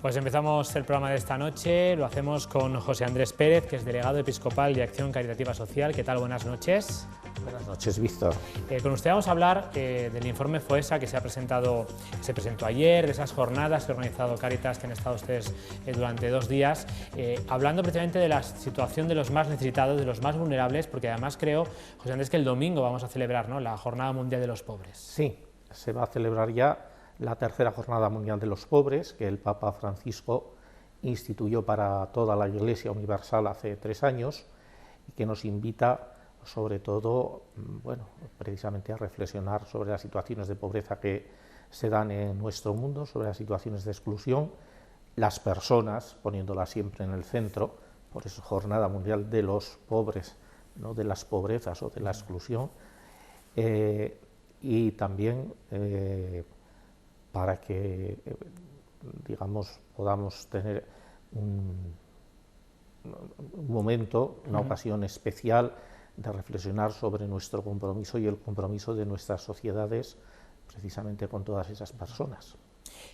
Pues empezamos el programa de esta noche, lo hacemos con José Andrés Pérez, que es delegado episcopal de Acción Caritativa Social. ¿Qué tal? Buenas noches. Buenas noches, Víctor. Con usted vamos a hablar del informe FOESA que se presentó ayer, de esas jornadas que ha organizado Cáritas, que han estado ustedes durante 2 días, hablando precisamente de la situación de los más necesitados, de los más vulnerables, porque además creo, José Andrés, que el domingo vamos a celebrar, ¿no?, la Jornada Mundial de los Pobres. Sí, se va a celebrar ya la tercera Jornada Mundial de los Pobres, que el Papa Francisco instituyó para toda la Iglesia Universal hace 3 años, y que nos invita sobre todo, precisamente a reflexionar sobre las situaciones de pobreza que se dan en nuestro mundo, sobre las situaciones de exclusión, las personas, poniéndolas siempre en el centro, por eso Jornada Mundial de los Pobres, no de las pobrezas o de la exclusión, y también para que, podamos tener un momento, una ocasión especial de reflexionar sobre nuestro compromiso y el compromiso de nuestras sociedades precisamente con todas esas personas.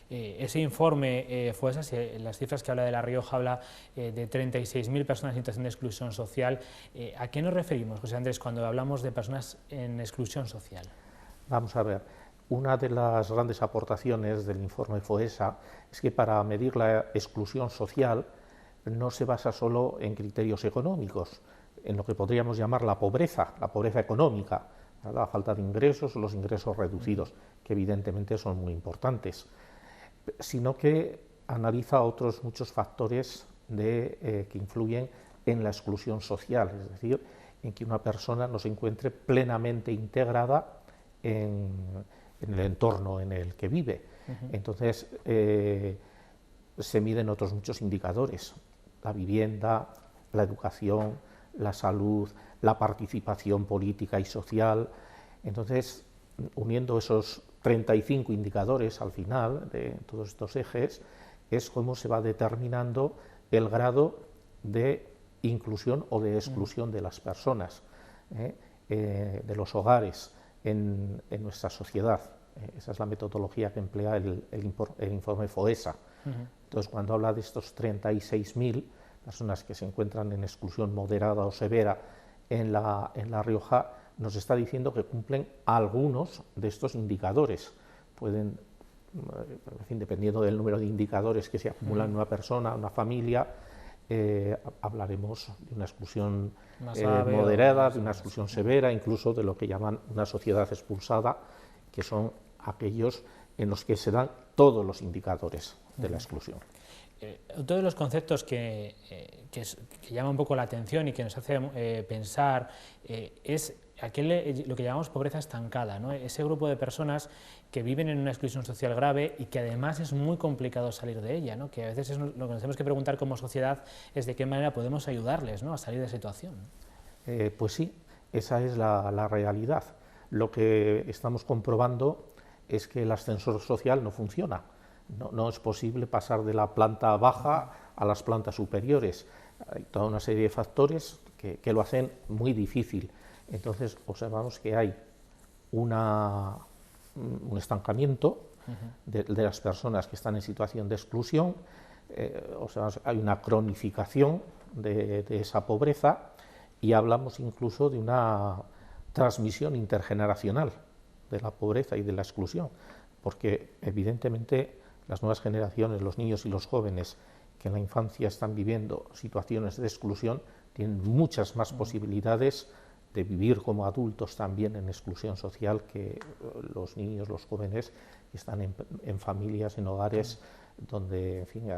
Ese informe FOESA, las cifras que habla de La Rioja, habla de 36.000 personas en situación de exclusión social. ¿A qué nos referimos, José Andrés, cuando hablamos de personas en exclusión social? Vamos a ver, una de las grandes aportaciones del informe FOESA es que para medir la exclusión social no se basa solo en criterios económicos, en lo que podríamos llamar la pobreza económica, la falta de ingresos o los ingresos reducidos, que evidentemente son muy importantes, sino que analiza otros muchos factores que influyen en la exclusión social, es decir, en que una persona no se encuentre plenamente integrada en el entorno en el que vive. Entonces, se miden otros muchos indicadores: la vivienda, la educación, la salud, la participación política y social. Entonces, uniendo esos 35 indicadores al final de todos estos ejes, es cómo se va determinando el grado de inclusión o de exclusión de las personas, de los hogares en nuestra sociedad. Esa es la metodología que emplea el informe FOESA. Entonces, cuando habla de estos 36.000 personas que se encuentran en exclusión moderada o severa en La Rioja, nos está diciendo que cumplen algunos de estos indicadores. Pueden, en fin, dependiendo del número de indicadores que se acumulan en una persona, una familia, hablaremos de una exclusión moderada, de una exclusión severa, incluso de lo que llaman una sociedad expulsada, que son aquellos en los que se dan todos los indicadores de la exclusión. Otro de los conceptos que llama un poco la atención y que nos hace pensar es lo que llamamos pobreza estancada, ¿no? Ese grupo de personas que viven en una exclusión social grave y que además es muy complicado salir de ella, ¿no? Que a veces lo que nos tenemos que preguntar como sociedad es de qué manera podemos ayudarles, ¿no?, a salir de esa situación. Pues sí, esa es la realidad. Lo que estamos comprobando es que el ascensor social no funciona. No es posible pasar de la planta baja a las plantas superiores. Hay toda una serie de factores que lo hacen muy difícil. Entonces observamos que hay un estancamiento de las personas que están en situación de exclusión, hay una cronificación de esa pobreza, y hablamos incluso de una transmisión intergeneracional de la pobreza y de la exclusión, porque evidentemente las nuevas generaciones, los niños y los jóvenes que en la infancia están viviendo situaciones de exclusión, tienen muchas más posibilidades de vivir como adultos también en exclusión social que los niños, los jóvenes que están en familias, en hogares donde, en fin,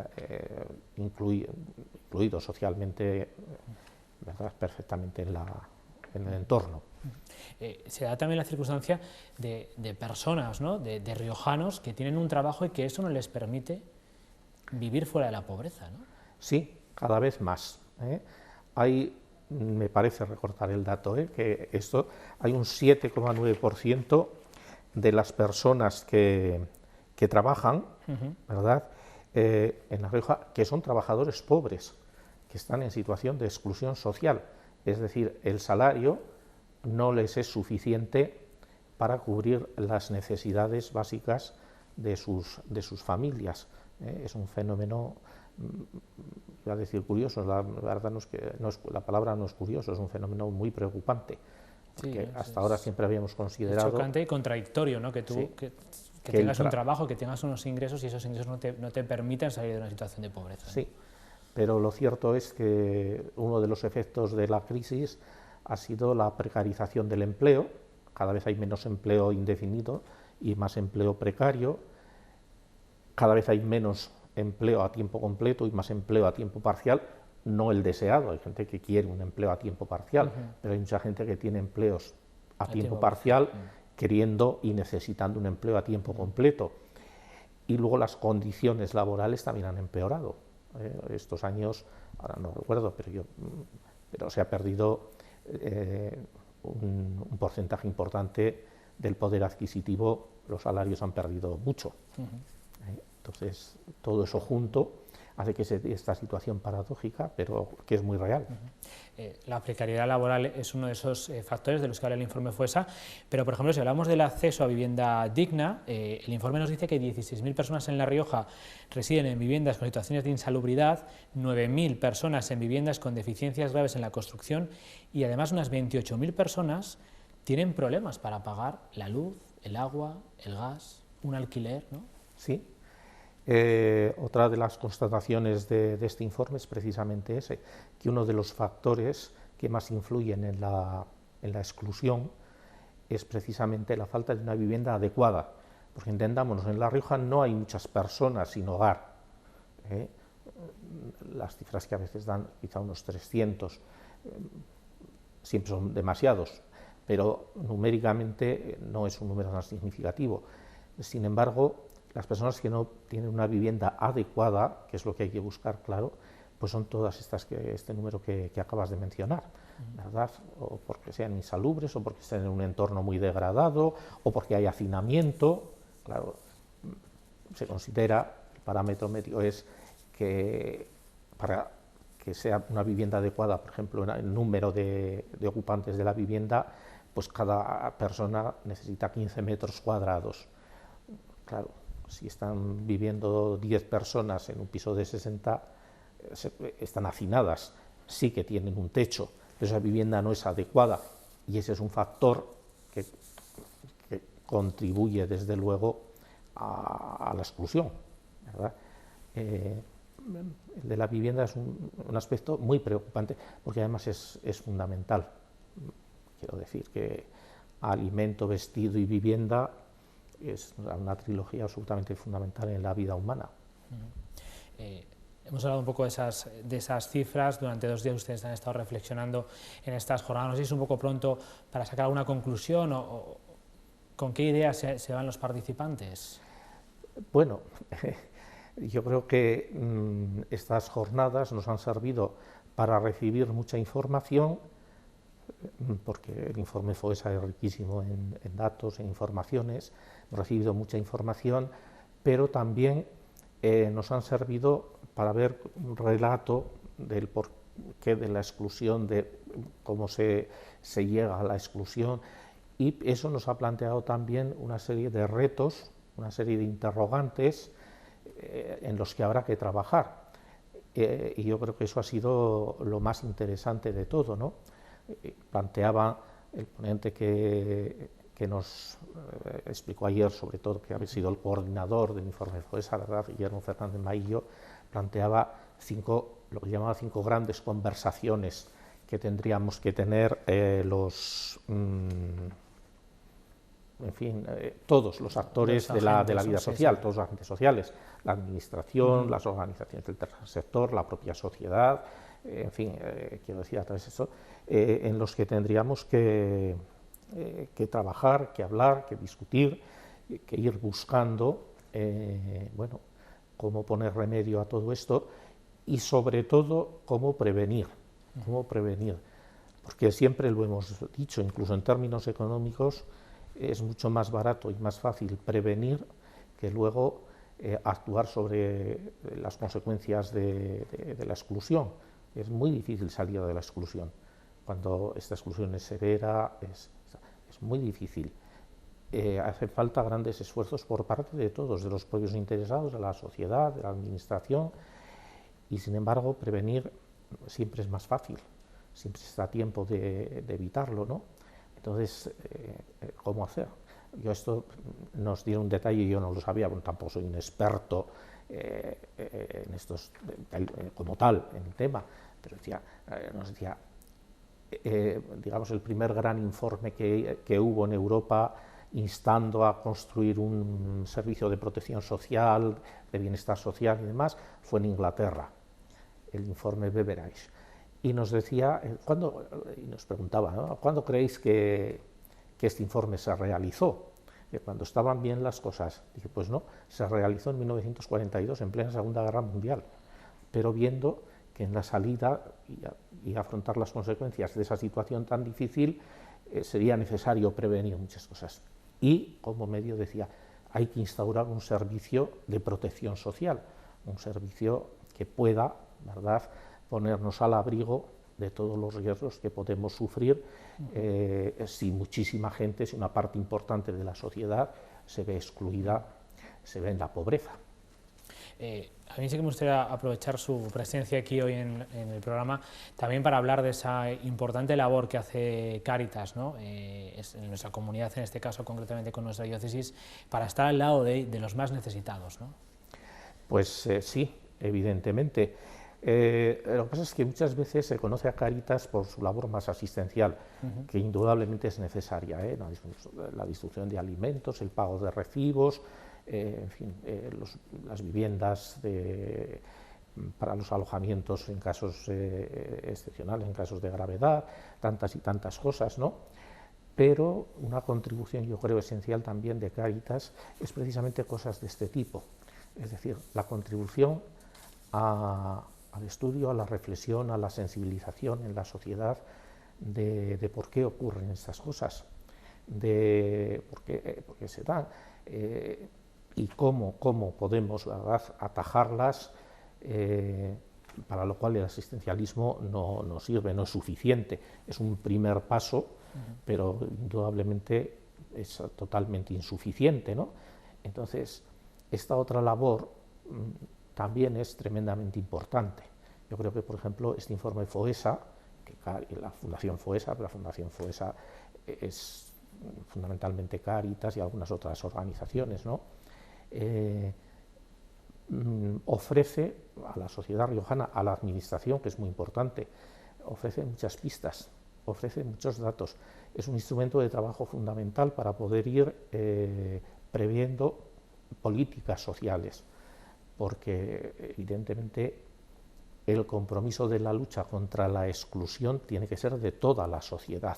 incluidos socialmente, ¿verdad?, perfectamente en el entorno. Se da también la circunstancia de personas, ¿no?, de riojanos que tienen un trabajo y que eso no les permite vivir fuera de la pobreza, ¿no? Sí, cada vez más. Hay, me parece recordar el dato, que hay un 7,9% de las personas que trabajan, ¿verdad?, en La Rioja, que son trabajadores pobres, que están en situación de exclusión social. Es decir, el salario no les es suficiente para cubrir las necesidades básicas de sus familias. Es un fenómeno, iba a decir curioso, la verdad no es que, la palabra no es curioso, es un fenómeno muy preocupante, porque hasta ahora siempre habíamos considerado... Es chocante y contradictorio, ¿no? Que tú... Sí, que tengas un trabajo, que tengas unos ingresos y esos ingresos no te permitan salir de una situación de pobreza, ¿no? Sí, pero lo cierto es que uno de los efectos de la crisis ha sido la precarización del empleo. Cada vez hay menos empleo indefinido y más empleo precario. Cada vez hay menos empleo a tiempo completo y más empleo a tiempo parcial, no el deseado. Hay gente que quiere un empleo a tiempo parcial, pero hay mucha gente que tiene empleos a tiempo parcial, queriendo y necesitando un empleo a tiempo completo. Y luego las condiciones laborales también han empeorado. Estos años, ahora no recuerdo, pero se ha perdido un porcentaje importante del poder adquisitivo, los salarios han perdido mucho. Entonces, todo eso junto hace que se dé esta situación paradójica, pero que es muy real. La precariedad laboral es uno de esos factores de los que habla el informe FOESA, pero, por ejemplo, si hablamos del acceso a vivienda digna, el informe nos dice que 16.000 personas en La Rioja residen en viviendas con situaciones de insalubridad, 9.000 personas en viviendas con deficiencias graves en la construcción y, además, unas 28.000 personas tienen problemas para pagar la luz, el agua, el gas, un alquiler, ¿no? Sí. Otra de las constataciones de este informe es precisamente ese, que uno de los factores que más influyen en la exclusión es precisamente la falta de una vivienda adecuada, porque entendámonos, en La Rioja no hay muchas personas sin hogar, las cifras que a veces dan quizá unos 300, siempre son demasiados, pero numéricamente no es un número tan significativo. Sin embargo, las personas que no tienen una vivienda adecuada, que es lo que hay que buscar, claro, pues son todas estas este número que acabas de mencionar, ¿verdad? O porque sean insalubres, o porque estén en un entorno muy degradado, o porque hay hacinamiento. Claro, se considera, el parámetro medio es que para que sea una vivienda adecuada, por ejemplo, el número de ocupantes de la vivienda, pues cada persona necesita 15 metros cuadrados. Claro, si están viviendo 10 personas en un piso de 60, están hacinadas, sí que tienen un techo, pero esa vivienda no es adecuada y ese es un factor que contribuye desde luego a la exclusión, ¿verdad? El de la vivienda es un aspecto muy preocupante porque además es fundamental. Quiero decir que alimento, vestido y vivienda es una trilogía absolutamente fundamental en la vida humana. Hemos hablado un poco de esas cifras, durante 2 días ustedes han estado reflexionando en estas jornadas, no sé si es un poco pronto para sacar alguna conclusión o con qué ideas se van los participantes. Bueno, yo creo que estas jornadas nos han servido para recibir mucha información, porque el informe FOESA es riquísimo en datos, en informaciones, hemos recibido mucha información, pero también nos han servido para ver un relato del porqué de la exclusión, de cómo se llega a la exclusión, y eso nos ha planteado también una serie de retos, una serie de interrogantes en los que habrá que trabajar. Y yo creo que eso ha sido lo más interesante de todo, ¿no? Planteaba el ponente que nos explicó ayer, sobre todo, que había sido el coordinador del informe FOESA, ¿verdad? Guillermo Fernández Maillo, planteaba lo que llamaba 5 grandes conversaciones que tendríamos que tener todos los actores de la vida social, todos los agentes sociales, la administración, las organizaciones del tercer sector, la propia sociedad, en fin, quiero decir, a través de eso, en los que tendríamos que trabajar, que hablar, que discutir, que ir buscando, bueno, cómo poner remedio a todo esto y sobre todo cómo prevenir, porque siempre lo hemos dicho, incluso en términos económicos, es mucho más barato y más fácil prevenir que luego actuar sobre las consecuencias de la exclusión. Es muy difícil salir de la exclusión. Cuando esta exclusión es severa, es muy difícil. hacen falta grandes esfuerzos por parte de todos, de los propios interesados, de la sociedad, de la administración, y sin embargo prevenir siempre es más fácil, siempre está a tiempo de evitarlo, ¿no? Entonces, ¿cómo hacer? Yo esto nos dieron un detalle, yo no lo sabía, bueno, tampoco soy un experto en estos, como tal, en el tema, pero nos decía, digamos, el primer gran informe que hubo en Europa instando a construir un servicio de protección social, de bienestar social y demás, fue en Inglaterra, el informe Beveridge. Y nos decía, y nos preguntaba, ¿no?, ¿cuándo creéis que este informe se realizó? Que cuando estaban bien las cosas. Dije, pues no, se realizó en 1942, en plena Segunda Guerra Mundial, pero viendo que en la salida y afrontar las consecuencias de esa situación tan difícil sería necesario prevenir muchas cosas. Y como medio decía, hay que instaurar un servicio de protección social, un servicio que pueda, ¿verdad?, ponernos al abrigo de todos los riesgos que podemos sufrir si muchísima gente, si una parte importante de la sociedad se ve excluida, se ve en la pobreza. A mí sí que me gustaría aprovechar su presencia aquí hoy en el programa también para hablar de esa importante labor que hace Cáritas, ¿no?, en nuestra comunidad, en este caso concretamente con nuestra diócesis, para estar al lado de los más necesitados, ¿no? Pues sí, evidentemente. Lo que pasa es que muchas veces se conoce a Cáritas por su labor más asistencial, que indudablemente es necesaria, la distribución de alimentos, el pago de recibos, en fin, las viviendas para los alojamientos en casos excepcionales, en casos de gravedad, tantas y tantas cosas, ¿no? Pero una contribución, yo creo, esencial también de Cáritas es precisamente cosas de este tipo, es decir, la contribución al estudio, a la reflexión, a la sensibilización en la sociedad de por qué ocurren estas cosas, de por qué se dan y cómo podemos, ¿verdad?, atajarlas, para lo cual el asistencialismo no sirve, no es suficiente, es un primer paso, pero indudablemente es totalmente insuficiente, ¿no? Entonces, esta otra labor también es tremendamente importante. Yo creo que, por ejemplo, este informe FOESA, la Fundación FOESA es fundamentalmente Cáritas y algunas otras organizaciones, ¿no?, ofrece a la sociedad riojana, a la administración, que es muy importante, ofrece muchas pistas, ofrece muchos datos. Es un instrumento de trabajo fundamental para poder ir previendo políticas sociales, porque evidentemente el compromiso de la lucha contra la exclusión tiene que ser de toda la sociedad,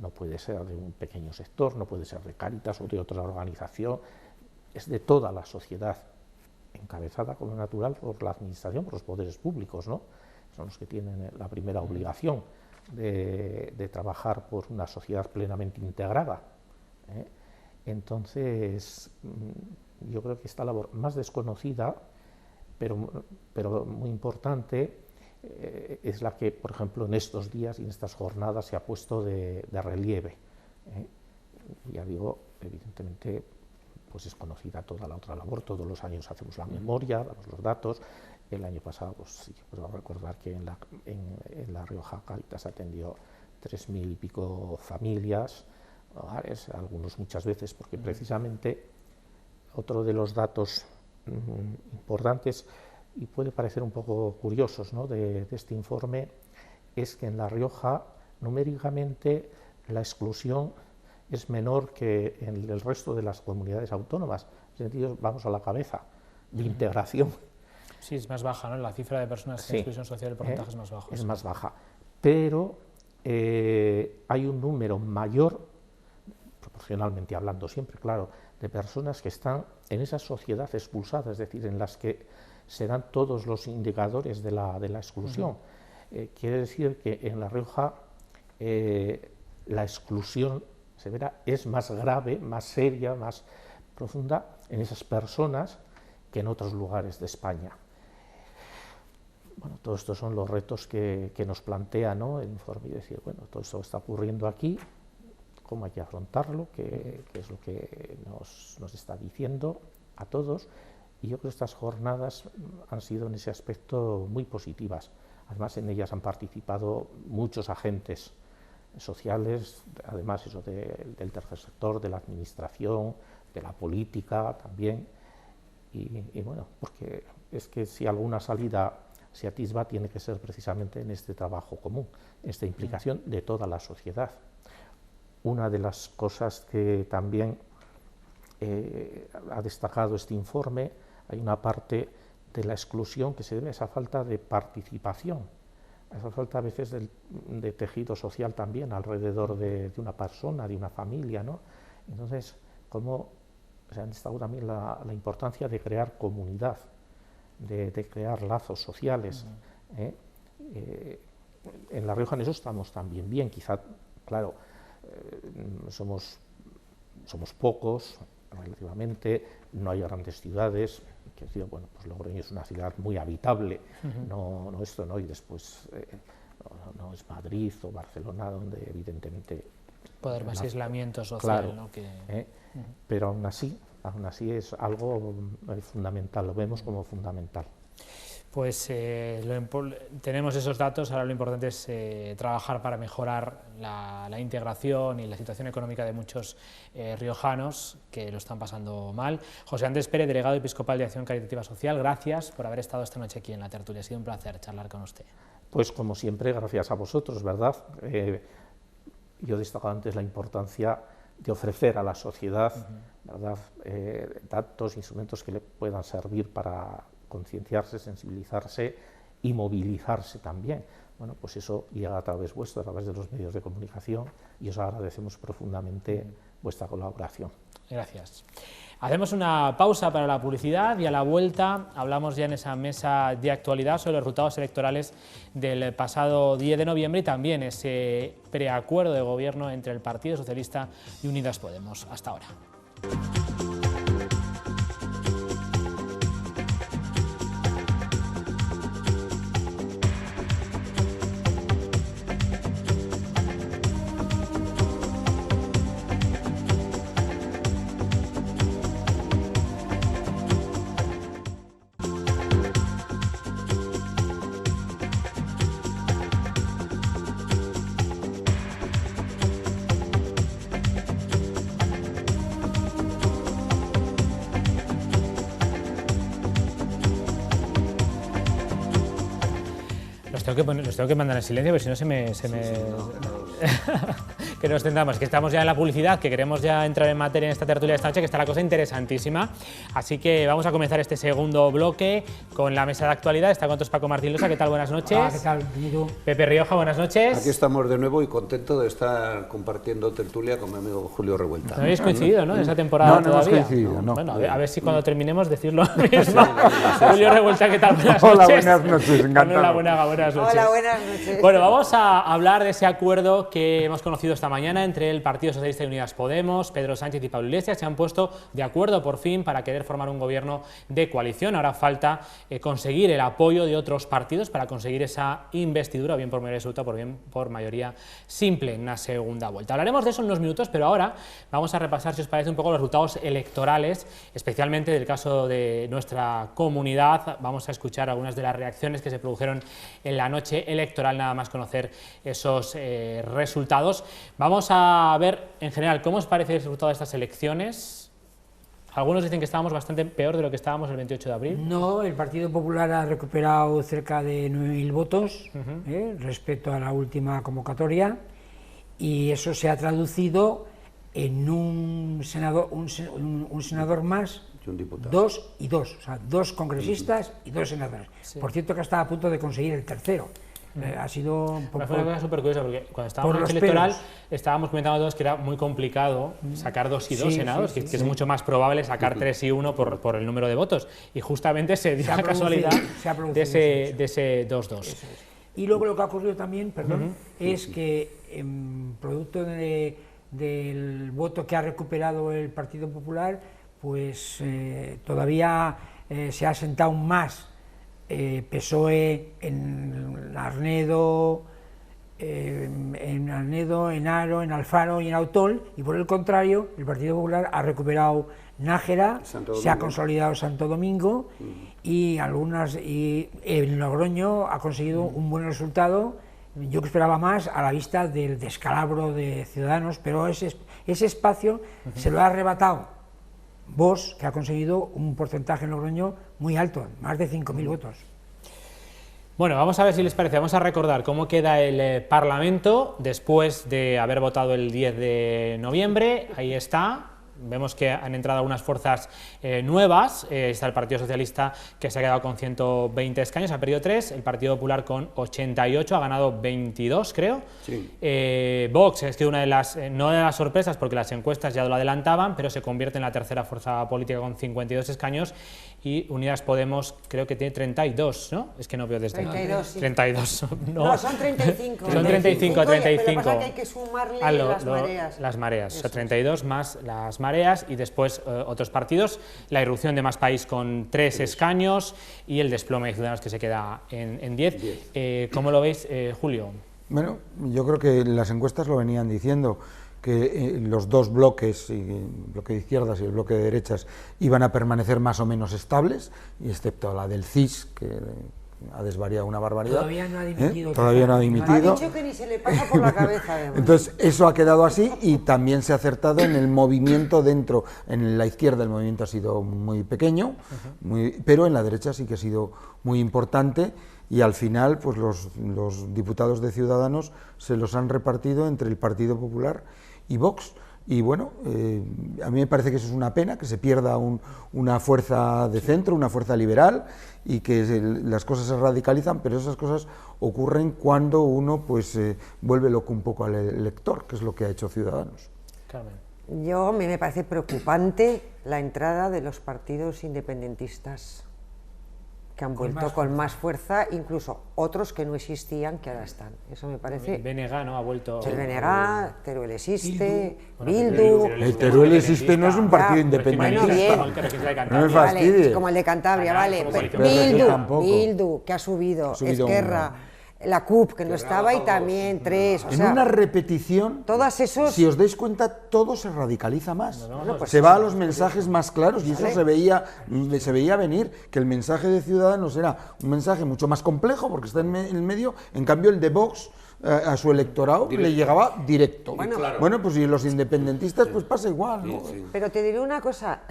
no puede ser de un pequeño sector, no puede ser de Cáritas o de otra organización, es de toda la sociedad, encabezada como natural por la administración, por los poderes públicos, ¿no? Son los que tienen la primera obligación de trabajar por una sociedad plenamente integrada, ¿eh? Entonces, yo creo que esta labor más desconocida, pero muy importante, es la que, por ejemplo, en estos días y en estas jornadas se ha puesto de relieve. Ya digo, evidentemente, pues es conocida toda la otra labor, todos los años hacemos la memoria, damos los datos. El año pasado, pues sí, puedo recordar que en La Rioja Cáritas atendió 3000 y pico familias, hogares, algunos muchas veces, porque precisamente otro de los datos importantes, y puede parecer un poco curiosos, ¿no?, de este informe, es que en La Rioja numéricamente la exclusión es menor que en el resto de las comunidades autónomas. En ese sentido, vamos a la cabeza de integración. Sí, es más baja, ¿no? La cifra de personas en exclusión social, el porcentaje es más bajo. Es más baja, pero hay un número mayor, proporcionalmente hablando siempre, claro, de personas que están en esa sociedad expulsada, es decir, en las que se dan todos los indicadores de la exclusión. Quiere decir que en La Rioja la exclusión severa es más grave, más seria, más profunda en esas personas que en otros lugares de España. Bueno, todos estos son los retos que nos plantea, ¿no?, el informe, y decir, bueno, todo esto está ocurriendo aquí, cómo hay que afrontarlo, qué es lo que nos está diciendo a todos, y yo creo que estas jornadas han sido en ese aspecto muy positivas. Además, en ellas han participado muchos agentes sociales, además eso del tercer sector, de la administración, de la política también, y bueno, porque es que si alguna salida se atisba tiene que ser precisamente en este trabajo común, esta implicación de toda la sociedad. Una de las cosas que también ha destacado este informe, hay una parte de la exclusión que se debe a esa falta de participación, a esa falta a veces de tejido social también alrededor de una persona, de una familia, ¿no? Entonces, cómo se han destacado también la importancia de crear comunidad, de crear lazos sociales. En La Rioja en eso estamos también bien, quizá, claro, somos pocos relativamente, no hay grandes ciudades, que decir, bueno, pues Logroño es una ciudad muy habitable, no esto, ¿no? Y después no es Madrid o Barcelona, donde evidentemente puede haber más aislamiento social, claro, ¿no? Pero aún así es algo fundamental, lo vemos como fundamental. Pues tenemos esos datos, ahora lo importante es trabajar para mejorar la integración y la situación económica de muchos riojanos que lo están pasando mal. José Andrés Pérez, delegado episcopal de Acción Caritativa Social, gracias por haber estado esta noche aquí en la tertulia, ha sido un placer charlar con usted. Pues como siempre, gracias a vosotros, ¿verdad? Yo destacaba antes la importancia de ofrecer a la sociedad, ¿verdad? Datos, instrumentos que le puedan servir para concienciarse, sensibilizarse y movilizarse también. Bueno, pues eso llega a través vuestro, a través de los medios de comunicación, y os agradecemos profundamente vuestra colaboración. Gracias. Hacemos una pausa para la publicidad y a la vuelta hablamos ya en esa mesa de actualidad sobre los resultados electorales del pasado 10 de noviembre y también ese preacuerdo de gobierno entre el Partido Socialista y Unidas Podemos. Hasta ahora. Los tengo que mandar en silencio, porque si no se me... que nos tendamos, que estamos ya en la publicidad, que queremos ya entrar en materia en esta tertulia de esta noche, que está la cosa interesantísima. Así que vamos a comenzar este segundo bloque con la mesa de actualidad. Está con nosotros Paco Martín Losa. ¿Qué tal? Buenas noches. Hola, ¿qué tal? Pepe Rioja, buenas noches. Aquí estamos de nuevo y contento de estar compartiendo tertulia con mi amigo Julio Revuelta. No habéis coincidido, ¿no? En esa temporada todavía. No hemos coincidido, no. Bueno, a ver si cuando terminemos decir lo mismo. Julio Revuelta, ¿qué tal? Buenas Hola, noches. buenas noches, encantado. Hola, buenas noches. Hola, buenas noches. Bueno, vamos a hablar de ese acuerdo que hemos conocido esta mañana entre el Partido Socialista y Unidas Podemos. Pedro Sánchez y Pablo Iglesias se han puesto de acuerdo por fin para querer formar un gobierno de coalición. Ahora falta conseguir el apoyo de otros partidos para conseguir esa investidura, bien por mayoría absoluta o bien por mayoría simple en una segunda vuelta. Hablaremos de eso en unos minutos, pero ahora vamos a repasar, si os parece, un poco los resultados electorales, especialmente del caso de nuestra comunidad. Vamos a escuchar algunas de las reacciones que se produjeron en la noche electoral, nada más conocer esos resultados. Vamos a ver en general cómo os parece el resultado de estas elecciones. Algunos dicen que estábamos bastante peor de lo que estábamos el 28 de abril. No, el Partido Popular ha recuperado cerca de 9.000 votos respecto a la última convocatoria, y eso se ha traducido en un senador más, Y un diputado. 2 y 2, o sea, 2 congresistas y 2 senadores. Sí. Por cierto, que está a punto de conseguir el tercero. Ha sido un poco... Fue una cosa súper curiosa, porque cuando estábamos en los el electoral pelos. estábamos comentando todos que era muy complicado sacar 2 y 2 Sí, senadores, sí, que sí, es mucho más probable sacar 3 y 1 por el número de votos. Y justamente se dio Se ha la casualidad producido, se ha producido de ese 2-2. Y luego lo que ha ocurrido también, perdón, es que producto del voto que ha recuperado el Partido Popular, pues todavía se ha asentado más PSOE en Arnedo, en Alnedo, en Haro, en Alfaro y en Autol, y por el contrario, el Partido Popular ha recuperado Nájera, se ha consolidado Santo Domingo y en Logroño ha conseguido un buen resultado. Yo esperaba más a la vista del descalabro de Ciudadanos, pero ese espacio se lo ha arrebatado Vox, que ha conseguido un porcentaje en Logroño muy alto, más de 5.000 votos. Bueno, vamos a ver si les parece, vamos a recordar cómo queda el Parlamento después de haber votado el 10 de noviembre, ahí está. Vemos que han entrado algunas fuerzas nuevas, está el Partido Socialista que se ha quedado con 120 escaños, ha perdido 3, el Partido Popular con 88, ha ganado 22 creo, sí. Vox es que una de las, no de las sorpresas porque las encuestas ya lo adelantaban, pero se convierte en la tercera fuerza política con 52 escaños y Unidas Podemos creo que tiene 32, ¿no? Es que no veo desde 32, sí. 32, no, son 35. Son 35, 35. Pero pasa que hay que sumarle las mareas. Las mareas, o sea, 32 más las mareas y después otros partidos, la irrupción de Más País con 3 escaños y el desplome de Ciudadanos que se queda en 10. ¿Cómo lo veis, Julio? Bueno, yo creo que las encuestas lo venían diciendo, que los dos bloques, el bloque de izquierdas y el bloque de derechas, iban a permanecer más o menos estables, y excepto la del CIS, que ha desvariado una barbaridad. Todavía no ha dimitido. Todavía no ha dimitido. Ha dicho que ni se le pasa por la cabeza, además. Entonces, eso ha quedado así y también se ha acertado en el movimiento dentro. En la izquierda el movimiento ha sido muy pequeño, pero en la derecha sí que ha sido muy importante y al final pues los diputados de Ciudadanos se los han repartido entre el Partido Popular y Vox. Y bueno, a mí me parece que eso es una pena, que se pierda una fuerza de centro, una fuerza liberal, y que las cosas se radicalizan, pero esas cosas ocurren cuando uno pues vuelve loco un poco al elector, que es lo que ha hecho Ciudadanos. Carmen. A mí me parece preocupante la entrada de los partidos independentistas, que han vuelto con más fuerza, incluso otros que no existían, que ahora están. Eso me parece... El BNG, ¿no? Ha vuelto... El BNG, Teruel existe, Bildu... El Teruel existe no es un partido independentista. No me fastidie. Vale, como el de Cantabria, vale. Bildu, que ha subido, Esquerra, la CUP, que no estaba, y también 3. En una repetición, todas esos... si os dais cuenta, todo se radicaliza más. Se va a los mensajes más claros y eso se veía venir, que el mensaje de Ciudadanos era un mensaje mucho más complejo porque está en el medio, en cambio el de Vox a su electorado le llegaba directo. Bueno, pues y los independentistas pues pasa igual, ¿no? Sí. Pero te diré una cosa,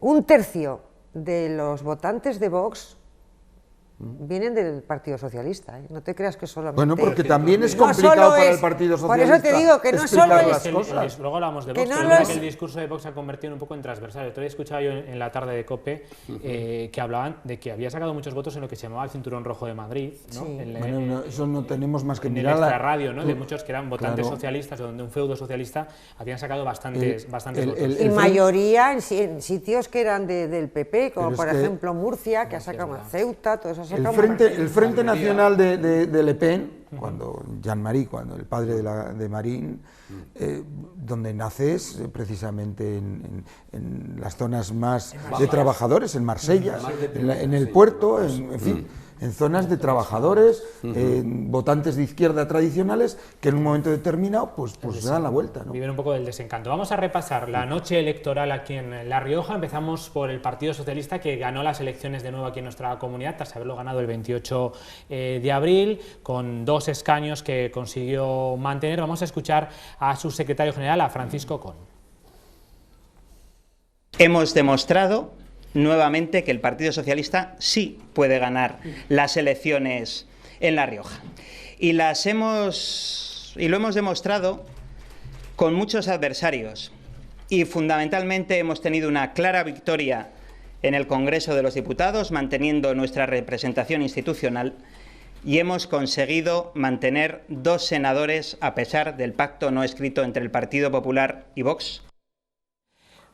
un tercio de los votantes de Vox vienen del Partido Socialista, ¿eh? No te creas que solamente... Bueno, porque también es complicado para el Partido Socialista. Por eso te digo que no solo es... Luego hablamos de Vox, pero que el discurso de Vox se ha convertido un poco en transversal. Todavía escuchaba yo en la tarde de COPE que hablaban de que había sacado muchos votos en lo que se llamaba el Cinturón Rojo de Madrid, ¿no? Sí. Bueno, eso no tenemos más que mirar la radio, ¿no? De muchos que eran votantes socialistas o de un feudo socialista, habían sacado bastantes votos. Y mayoría en sitios que eran del PP, como por ejemplo Murcia, que ha sacado Ceuta, todo eso ha sacado... El Frente Nacional de Le Pen, cuando Jean-Marie, cuando el padre de Marine, donde nace es precisamente en las zonas más de trabajadores, en Marsella, en el puerto, en fin, en zonas de trabajadores, votantes de izquierda tradicionales, que en un momento determinado pues se dan la vuelta, ¿no? Viven un poco del desencanto. Vamos a repasar la noche electoral aquí en La Rioja. Empezamos por el Partido Socialista, que ganó las elecciones de nuevo aquí en nuestra comunidad, tras haberlo ganado el 28 de abril, con 2 escaños que consiguió mantener. Vamos a escuchar a su secretario general, a Francisco Con. Hemos demostrado nuevamente que el Partido Socialista sí puede ganar las elecciones en La Rioja. Y lo hemos demostrado con muchos adversarios y fundamentalmente hemos tenido una clara victoria en el Congreso de los Diputados, manteniendo nuestra representación institucional, y hemos conseguido mantener 2 senadores a pesar del pacto no escrito entre el Partido Popular y Vox.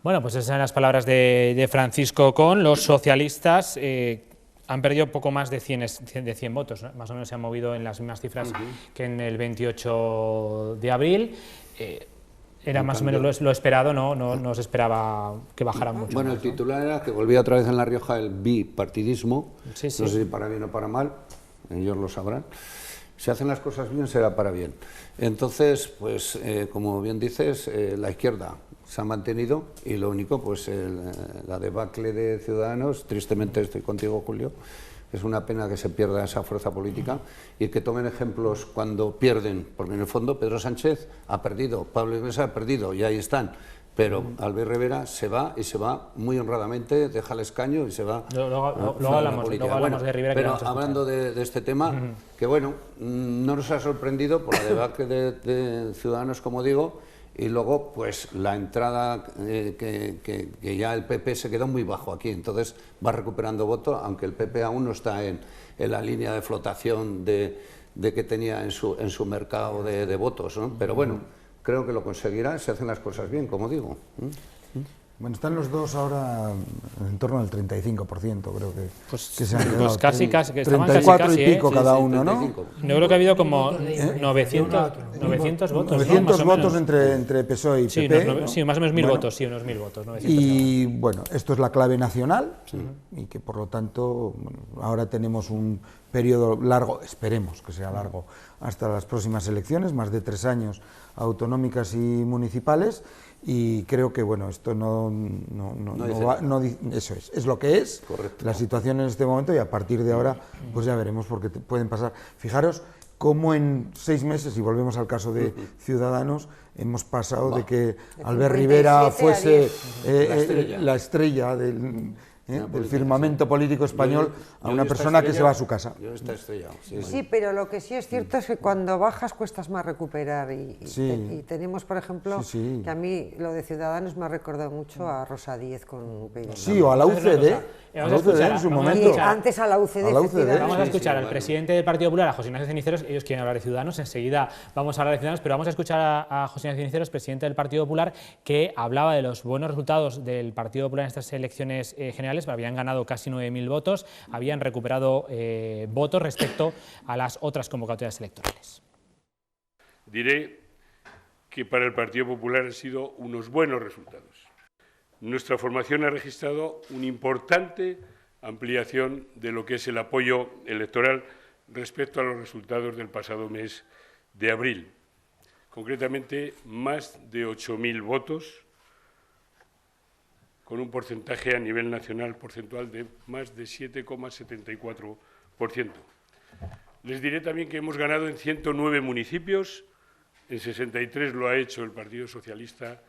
Bueno, pues esas son las palabras de Francisco Con. Los socialistas han perdido poco más de 100 votos, ¿no? Más o menos se han movido en las mismas cifras que en el 28 de abril. Era más o menos lo esperado, no se esperaba que bajaran mucho. Bueno, el titular era que volvía otra vez en La Rioja el bipartidismo, no sé si para bien o para mal, ellos lo sabrán. si hacen las cosas bien, será para bien. Entonces, pues, como bien dices, la izquierda se ha mantenido y lo único, pues, la debacle de Ciudadanos, tristemente estoy contigo, Julio, es una pena que se pierda esa fuerza política y que tomen ejemplos cuando pierden, porque en el fondo Pedro Sánchez ha perdido, Pablo Iglesias ha perdido y ahí están. Pero Albert Rivera se va y se va muy honradamente, deja el escaño y se va. Luego hablamos de Rivera. Pero hablando de este tema, que bueno, no nos ha sorprendido por la debacle de Ciudadanos, como digo, y luego pues la entrada que ya el PP se quedó muy bajo aquí, entonces va recuperando voto, aunque el PP aún no está en la línea de flotación de que tenía en su mercado de votos, ¿no? Pero bueno, creo que lo conseguirá si hacen las cosas bien, como digo. Bueno, están los dos ahora en torno al 35%, creo que se han quedado. Pues casi, que 34 casi, y pico cada uno, ¿no? Yo creo que ha habido como 900 votos. 900 votos entre PSOE y PP. Sí, más o menos 1000 votos, sí, unos 1000 votos. 900 y bueno, esto es la clave nacional y que por lo tanto ahora tenemos un periodo largo, esperemos que sea largo, hasta las próximas elecciones, más de 3 años autonómicas y municipales. Y creo que bueno, esto eso es lo que es. Correcto. La situación en este momento, y a partir de ahora pues ya veremos, porque pueden pasar. Fijaros cómo en 6 meses, y volvemos al caso de Ciudadanos, hemos pasado de que Albert Rivera fuese la estrella del firmamento político español a una persona que se va a su casa. Sí, pero lo que sí es cierto es que cuando bajas cuestas más recuperar y tenemos, por ejemplo, que a mí lo de Ciudadanos me ha recordado mucho a Rosa Díez con UPyD. Sí, o a la UCD. En su momento. Antes a la UCD. Vamos a escuchar al presidente del Partido Popular, a José Ignacio Ceniceros. Ellos quieren hablar de Ciudadanos, enseguida vamos a hablar de Ciudadanos, pero vamos a escuchar a José Ignacio Ceniceros, presidente del Partido Popular, que hablaba de los buenos resultados del Partido Popular en estas elecciones generales. Habían ganado casi 9.000 votos, habían recuperado votos respecto a las otras convocatorias electorales. Diré que para el Partido Popular han sido unos buenos resultados. Nuestra formación ha registrado una importante ampliación de lo que es el apoyo electoral respecto a los resultados del pasado mes de abril. Concretamente, más de 8.000 votos, con un porcentaje a nivel nacional porcentual de más de 7,74%. Les diré también que hemos ganado en 109 municipios, en 63 lo ha hecho el Partido Socialista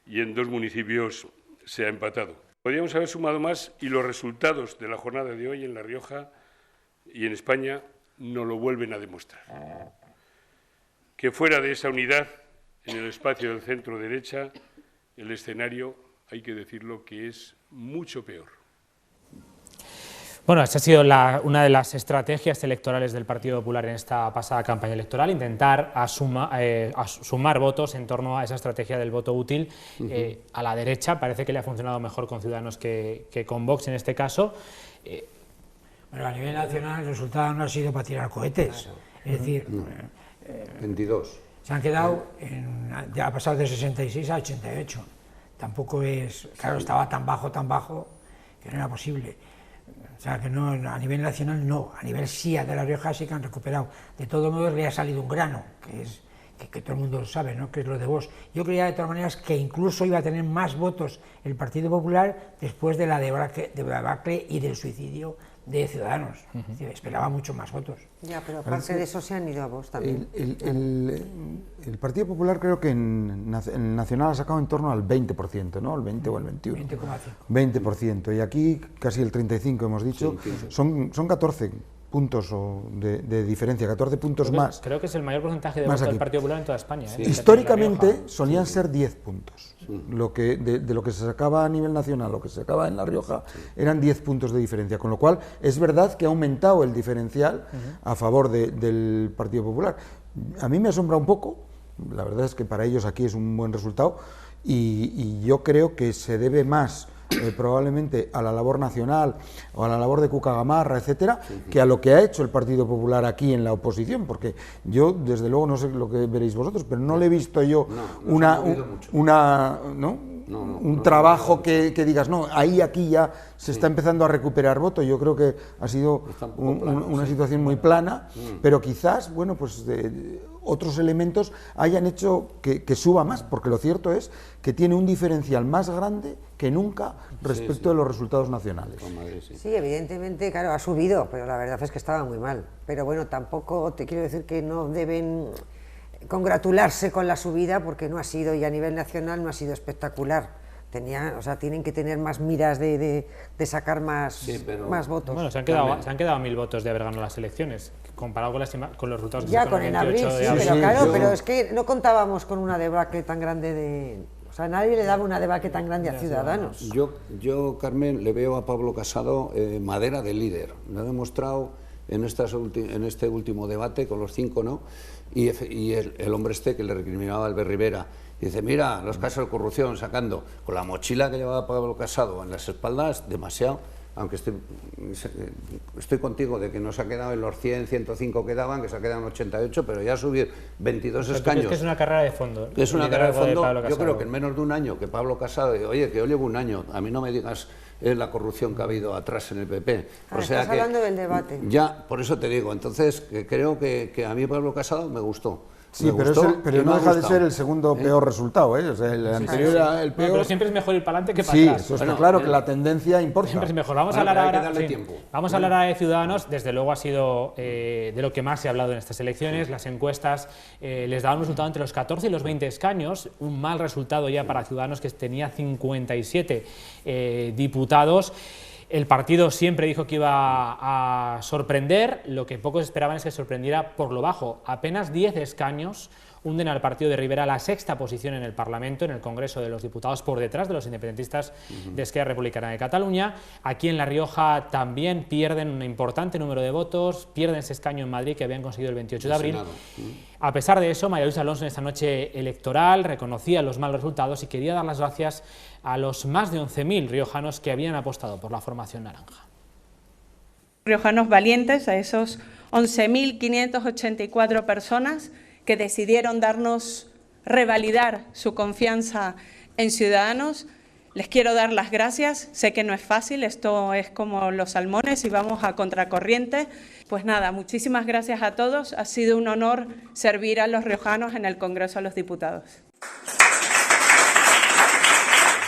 y en 2 municipios se ha empatado. Podríamos haber sumado más y los resultados de la jornada de hoy en La Rioja y en España nos lo vuelven a demostrar. Que fuera de esa unidad, en el espacio del centro-derecha, el escenario, hay que decirlo, que es mucho peor. Bueno, esta ha sido una de las estrategias electorales del Partido Popular en esta pasada campaña electoral, intentar sumar votos en torno a esa estrategia del voto útil. A la derecha parece que le ha funcionado mejor con Ciudadanos que con Vox en este caso. Bueno, a nivel nacional el resultado no ha sido para tirar cohetes, es decir, 22. Se han quedado, ya ha pasado de 66 a 88. Tampoco es, claro, estaba tan bajo que no era posible. O sea, que no, a nivel nacional no, a nivel sí, de La Rioja sí que han recuperado. De todos modos le ha salido un grano, que todo el mundo lo sabe, ¿no?, que es lo de Vox. Yo creía de todas maneras que incluso iba a tener más votos el Partido Popular después de la debacle y del suicidio de Ciudadanos. Esperaba mucho más votos. Ya, pero aparte de eso se han ido a Vox también. El Partido Popular creo que en Nacional ha sacado en torno al 20%, ¿no? El 20 o el 21. 20,5. 20%. Y aquí casi el 35% hemos dicho. Sí, son 14 puntos de diferencia, 14 puntos más. Creo que es el mayor porcentaje de votos del Partido Popular en toda España. Sí. Históricamente solían ser 10 puntos. Lo que, de lo que se sacaba a nivel nacional, lo que se sacaba en La Rioja, eran 10 puntos de diferencia. Con lo cual, es verdad que ha aumentado el diferencial a favor del Partido Popular. A mí me asombra un poco, la verdad es que para ellos aquí es un buen resultado, y yo creo que se debe más probablemente a la labor nacional o a la labor de Cuca Gamarra, etcétera, que a lo que ha hecho el Partido Popular aquí en la oposición, porque yo, desde luego, no sé lo que veréis vosotros, pero no le he visto yo un trabajo que digas, no, ahí aquí ya se está empezando a recuperar voto. Yo creo que ha sido una situación muy plana, pero quizás, bueno, pues otros elementos hayan hecho que suba más, porque lo cierto es que tiene un diferencial más grande que nunca respecto de los resultados nacionales. Sí, evidentemente, claro, ha subido, pero la verdad es que estaba muy mal. Pero bueno, tampoco te quiero decir que no deben congratularse con la subida, porque no ha sido, y a nivel nacional no ha sido espectacular. Tienen que tener más miras de sacar más votos. Bueno, se han quedado 1000 votos de haber ganado las elecciones, comparado con los resultados que ya se con en abril, sí, pero claro, pero es que no contábamos con una debacle tan grande o sea, nadie le daba una debacle tan grande a Ciudadanos. Yo, Carmen, le veo a Pablo Casado madera de líder. Lo ha demostrado en este último debate con los 5 no, y el hombre que le recriminaba a Albert Rivera. Dice, mira, los casos de corrupción sacando con la mochila que llevaba Pablo Casado en las espaldas, demasiado, aunque estoy contigo de que no se ha quedado en los 100, 105 que daban, que se ha quedado en 88, pero ya subir 22 escaños. Es que es una carrera de fondo. Es una carrera de fondo. Yo creo que en menos de un año que Pablo Casado, oye, que yo llevo un año, a mí no me digas la corrupción que ha habido atrás en el PP. O sea, estás hablando del debate. Ya, por eso te digo, entonces que creo que a mí Pablo Casado me gustó. Sí, pero no deja de ser el segundo peor resultado, ¿eh? O sea, el anterior era el peor. No, pero siempre es mejor ir para adelante que para atrás. Sí, eso está claro, que la tendencia importa. Siempre es mejor. Vamos a hablar ahora de Ciudadanos. Desde luego ha sido de lo que más se ha hablado en estas elecciones. Las encuestas les daban un resultado entre los 14 y los 20 escaños, un mal resultado ya para Ciudadanos, que tenía 57 diputados. El partido siempre dijo que iba a sorprender, lo que pocos esperaban es que sorprendiera por lo bajo. Apenas 10 escaños hunden al partido de Rivera a la 6ª posición en el Parlamento, en el Congreso de los Diputados, por detrás de los independentistas de Esquerra Republicana de Cataluña. Aquí en La Rioja también pierden un importante número de votos, pierden ese escaño en Madrid que habían conseguido el 28 de abril. A pesar de eso, María Luisa Alonso en esta noche electoral reconocía los malos resultados y quería dar las gracias a los más de 11.000 riojanos que habían apostado por la formación naranja. Riojanos valientes, a esos 11.584 personas que decidieron revalidar su confianza en Ciudadanos. Les quiero dar las gracias, sé que no es fácil, esto es como los salmones y vamos a contracorriente. Pues nada, muchísimas gracias a todos, ha sido un honor servir a los riojanos en el Congreso de los Diputados.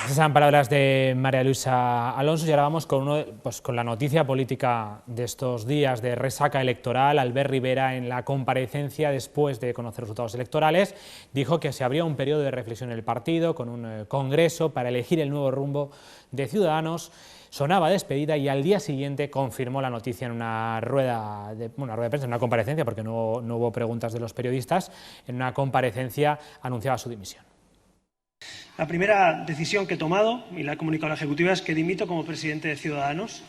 Esas eran palabras de María Luisa Alonso y ahora vamos con la noticia política de estos días de resaca electoral. Albert Rivera, en la comparecencia después de conocer los resultados electorales, dijo que se abría un periodo de reflexión en el partido con un congreso para elegir el nuevo rumbo de Ciudadanos. Sonaba despedida y al día siguiente confirmó la noticia en una rueda de prensa, en una comparecencia, porque no hubo preguntas de los periodistas. En una comparecencia anunciaba su dimisión. La primera decisión que he tomado, y la he comunicado a la Ejecutiva, es que dimito como presidente de Ciudadanos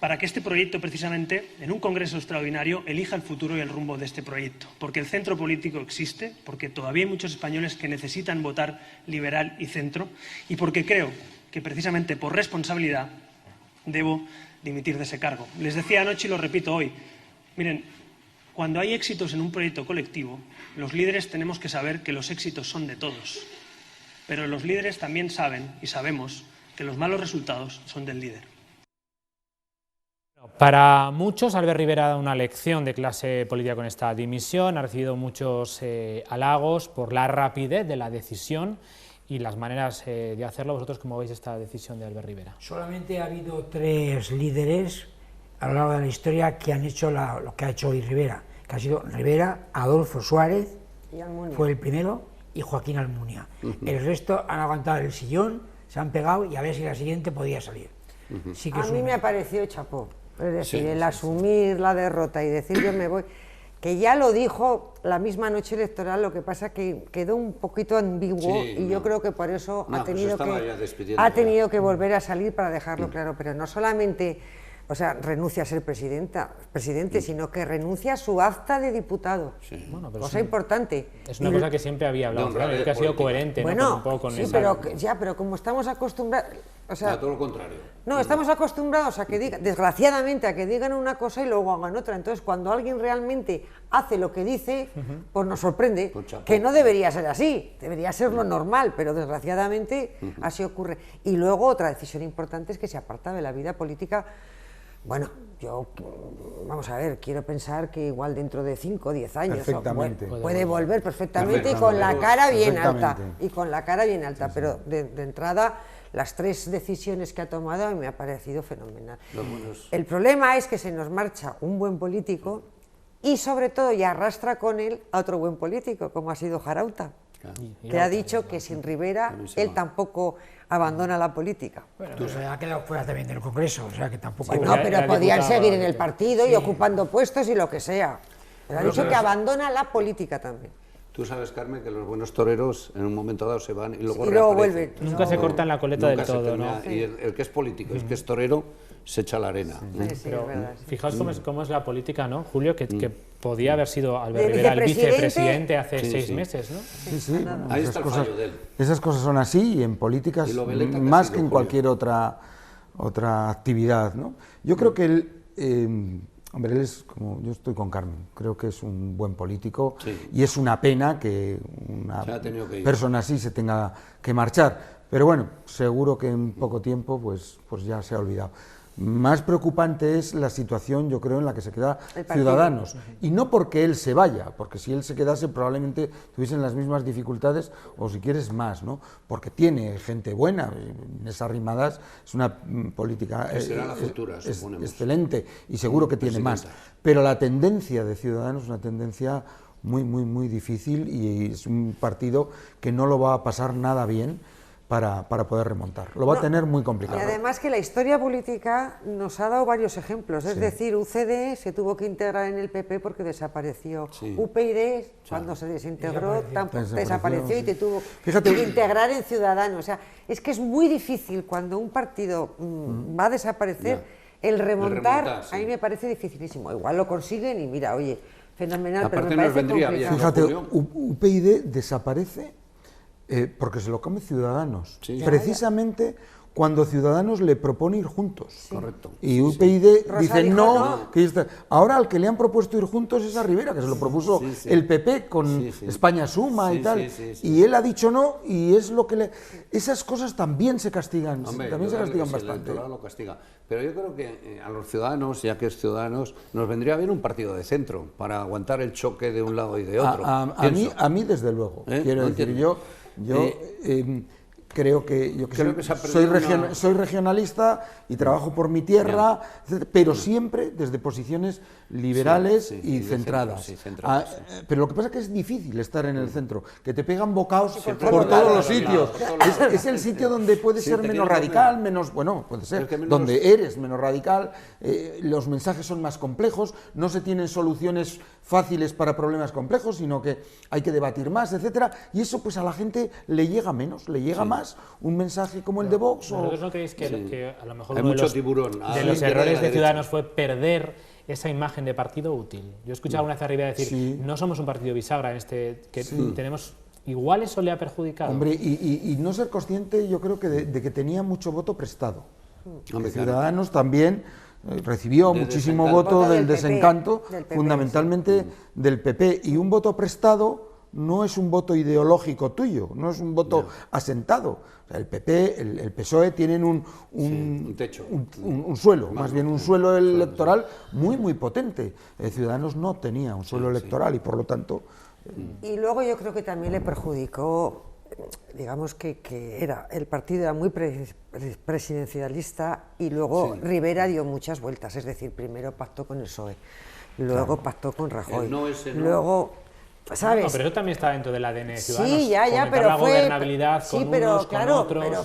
para que este proyecto, precisamente, en un congreso extraordinario, elija el futuro y el rumbo de este proyecto. Porque el centro político existe, porque todavía hay muchos españoles que necesitan votar liberal y centro, y porque creo que, precisamente por responsabilidad, debo dimitir de ese cargo. Les decía anoche y lo repito hoy, miren, cuando hay éxitos en un proyecto colectivo, los líderes tenemos que saber que los éxitos son de todos. Pero los líderes también saben y sabemos que los malos resultados son del líder. Para muchos, Albert Rivera ha dado una lección de clase política con esta dimisión, ha recibido muchos halagos por la rapidez de la decisión y las maneras de hacerlo. ¿Vosotros cómo veis esta decisión de Albert Rivera? Solamente ha habido 3 líderes a lo largo de la historia que han hecho lo que ha hecho hoy Rivera, que ha sido Rivera, Adolfo Suárez, fue el primero, y Joaquín Almunia. El resto han aguantado el sillón, se han pegado y a ver si la siguiente podía salir. Sí que a mí me ha parecido chapó, es decir, el asumir la derrota y decir yo me voy, que ya lo dijo la misma noche electoral, lo que pasa que quedó un poquito ambiguo y yo creo que por eso ha tenido que volver a salir para dejarlo claro, pero no solamente... O sea, renuncia a ser presidente, sino que renuncia a su acta de diputado. Sí. Bueno, cosa importante. Es una cosa que siempre había hablado, claro, que ha sido coherente, bueno, ¿no? Un poco con sí, pero como estamos acostumbrados... O sea, todo lo contrario. No, estamos acostumbrados a que digan, desgraciadamente, a que digan una cosa y luego hagan otra. Entonces, cuando alguien realmente hace lo que dice, pues nos sorprende, que no debería ser así, debería ser lo normal, pero desgraciadamente así ocurre. Y luego otra decisión importante es que se aparta de la vida política. Bueno, yo, vamos a ver, quiero pensar que igual dentro de 5 o 10 años puede volver perfectamente y con la cara bien alta. Y con la cara bien alta, pero de entrada, las 3 decisiones que ha tomado a mí me ha parecido fenomenal. El problema es que se nos marcha un buen político y sobre todo y arrastra con él a otro buen político, como ha sido Jarauta, que ha dicho que sin Rivera él tampoco abandona la política. Bueno, se ha quedado fuera también del Congreso, o sea que tampoco... No, pero podían seguir en el partido y ocupando puestos y lo que sea. Pero ha dicho que abandona la política también. Tú sabes, Carmen, que los buenos toreros en un momento dado se van y luego vuelven. Nunca se cortan la coleta del todo, ¿no? Y el que es político, el que es torero, se echa la arena. Pero fijaos cómo es la política, ¿no, Julio? Que podía haber sido Albert Rivera el vicepresidente hace 6 meses, ¿no? Sí. Ahí está el fallo de él. Esas cosas son así y en políticas más que en cualquier otra actividad, ¿no? Yo creo que él... Hombre, él es como, yo estoy con Carmen, creo que es un buen político y es una pena que una persona así se tenga que marchar, pero bueno, seguro que en poco tiempo pues ya se ha olvidado. Más preocupante es la situación, yo creo, en la que se queda Ciudadanos, y no porque él se vaya, porque si él se quedase probablemente tuviesen las mismas dificultades, o si quieres más, ¿no? Porque tiene gente buena, Inés Arrimadas es una política excelente, y seguro que tiene más, pero la tendencia de Ciudadanos es una tendencia muy difícil, y es un partido que no lo va a pasar nada bien para poder remontar. Lo va a tener muy complicado. Y además que la historia política nos ha dado varios ejemplos. Es decir, UCD se tuvo que integrar en el PP porque desapareció. UPyD, cuando se desintegró, desapareció y te tuvo que integrar en Ciudadanos. O sea, es que es muy difícil cuando un partido va a desaparecer, el remontar a mí me parece dificilísimo. Igual lo consiguen y mira, oye, fenomenal, pero me parece complicado. Fíjate, UPyD desaparece porque se lo come Ciudadanos, precisamente cuando Ciudadanos le propone ir juntos. Correcto. Y UPyD dice no, que ahora al que le han propuesto ir juntos es a Rivera, que se lo propuso el PP con España Suma y tal, y él ha dicho no, y es lo que le... Esas cosas también se castigan, también se castigan bastante. El lo castiga. Pero yo creo que a los ciudadanos, ya que es Ciudadanos, nos vendría bien un partido de centro para aguantar el choque de un lado y de otro. A mí desde luego, quiero decir, yo creo que soy regionalista y trabajo por mi tierra, pero siempre desde posiciones liberales y centradas. Pero lo que pasa es que es difícil estar en el centro, que te pegan bocaos por todos los sitios. Es el sitio donde puedes ser menos radical, puede ser, donde eres menos radical, los mensajes son más complejos, no se tienen soluciones fáciles para problemas complejos, sino que hay que debatir más, etcétera, y eso pues a la gente le llega menos, le llega más un mensaje como el de Vox. ¿Vosotros no creéis que a lo mejor uno de los errores de Ciudadanos fue perder esa imagen de partido útil? Yo he escuchado alguna vez a Rivera decir, no somos un partido bisagra, que tenemos... Igual eso le ha perjudicado. Hombre, y no ser consciente, yo creo que de que tenía mucho voto prestado. Ciudadanos también recibió muchísimo voto del desencanto, fundamentalmente del PP, y un voto prestado no es un voto ideológico tuyo, no es un voto asentado. O sea, el PP, el PSOE tienen un techo, un suelo, más bien un suelo electoral muy potente. Ciudadanos no tenía un suelo electoral y por lo tanto... Y luego yo creo que también le perjudicó, digamos que el partido era muy presidencialista y luego Rivera dio muchas vueltas, es decir, primero pactó con el PSOE, luego pactó con Rajoy, luego... ¿Sabes? No, pero eso también está dentro del ADN de Ciudadanos. Sí, ya, pero la gobernabilidad con unos, con otros. Pero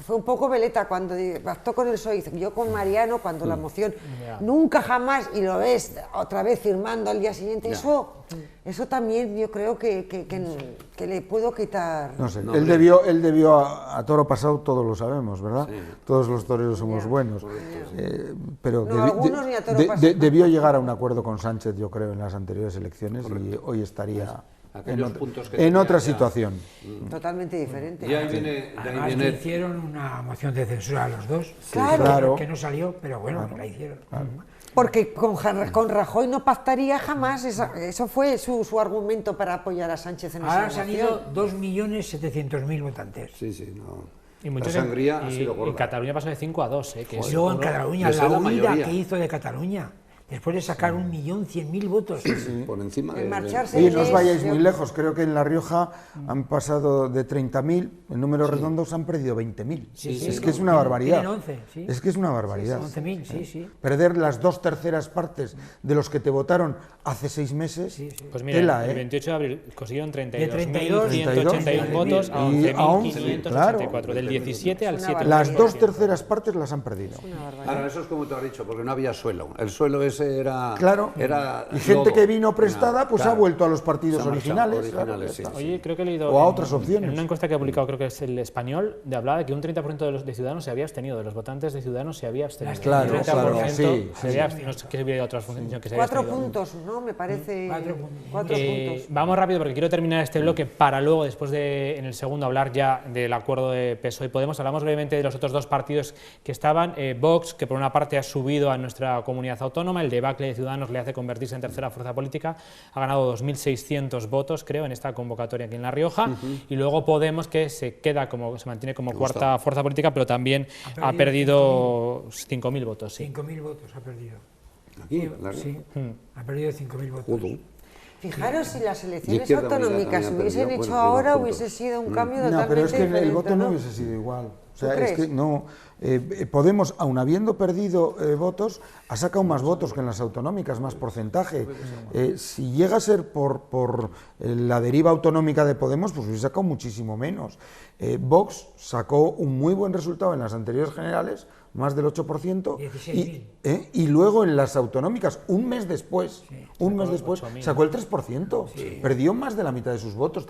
fue un poco veleta cuando pactó con el PSOE, yo con Mariano, cuando la moción, nunca jamás, y lo ves otra vez firmando al día siguiente, eso también yo creo que le puedo quitar... No sé, él debió a toro pasado, todos lo sabemos, ¿verdad? Sí. Todos los toreros somos buenos, pero debió llegar a un acuerdo con Sánchez, yo creo, en las anteriores elecciones. Correcto. Y hoy estaría aquellos puntos que en otra tenía ya. situación. Totalmente diferente. Y ahí viene, de ahí Además viene- le hicieron una moción de censura a los dos, Claro. que no salió, pero bueno, la hicieron. Porque con Rajoy no pactaría jamás, eso fue su argumento para apoyar a Sánchez en esa Ahora se han ido moción. 2.700.000 votantes. Sí, sí, no. Y muchos la sangría ha sido en gorda. Cataluña pasó de 5 a 2, que Y es luego en uno- Cataluña, de ser la la huida mayoría. que hizo de Cataluña, después de sacar 1.100.000 votos. Por encima En de... marcharse. Oye, no os vayáis Yo- muy lejos, creo que en La Rioja han pasado de 30.000, en números redondos han perdido 20.000. Sí, sí, Es que no, es una tienen- barbaridad. tienen 11, sí. Es que es una barbaridad. 11.000, sí, sí. Perder las 2/3 partes de los que te votaron hace 6 meses, Sí, sí. Pues mira, tela, el ¿eh? 28 de abril consiguieron 32, 32.181 votos a y a 11.584, del 17 al Es una 7. Las 2/3 partes las han perdido. Ahora, eso es como te has dicho, porque no había suelo. El suelo ese era... Claro. Era Y gente lodo. que vino prestada, pues Claro. ha vuelto a los partidos Se ha marchado, originales. claro, originales, ya está. sí. Oye, creo que he leído O a en- otras opciones. en una encuesta que ha publicado, creo que es el Español, de hablaba de que un 30% de Ciudadanos se había abstenido, de los votantes de Ciudadanos se había abstenido. Claro, Un 30% claro, sí, se había abstenido, no sé qué había otras funciones, sino que se había 4 abstenido. puntos, ¿no? Me parece. 4 puntos. 4 puntos. Vamos rápido porque quiero terminar este bloque para luego, después de, en el segundo, hablar ya del acuerdo de PSOE y Podemos. Hablamos brevemente de los otros dos partidos que estaban. Vox, que por una parte ha subido a nuestra comunidad autónoma, el debacle de Ciudadanos le hace convertirse en tercera fuerza política, ha ganado 2.600 votos, creo, en esta convocatoria aquí en La Rioja, y luego Podemos, que se mantiene como cuarta fuerza política, pero también ha perdido 5.000 votos. Sí. 5.000 votos ha perdido. Aquí, la- Sí, ha perdido 5.000 votos. Joder. Fijaros si las elecciones Izquierda Unida autonómicas se también ha hubiesen perdido, hecho bueno, ahora, juntos. hubiese sido un cambio totalmente No, pero es que diferente, el voto no ¿no? hubiese sido igual. O sea, ¿Tú es crees? que no. Podemos, aun habiendo perdido votos, ha sacado más votos que en las autonómicas, más porcentaje. Si llega a ser por la deriva autonómica de Podemos, pues hubiese sacado muchísimo menos. Vox sacó un muy buen resultado en las anteriores generales, más del 8%, 16.000. y luego en las autonómicas, un mes después, sacó el 3%, perdió más de la mitad de sus votos.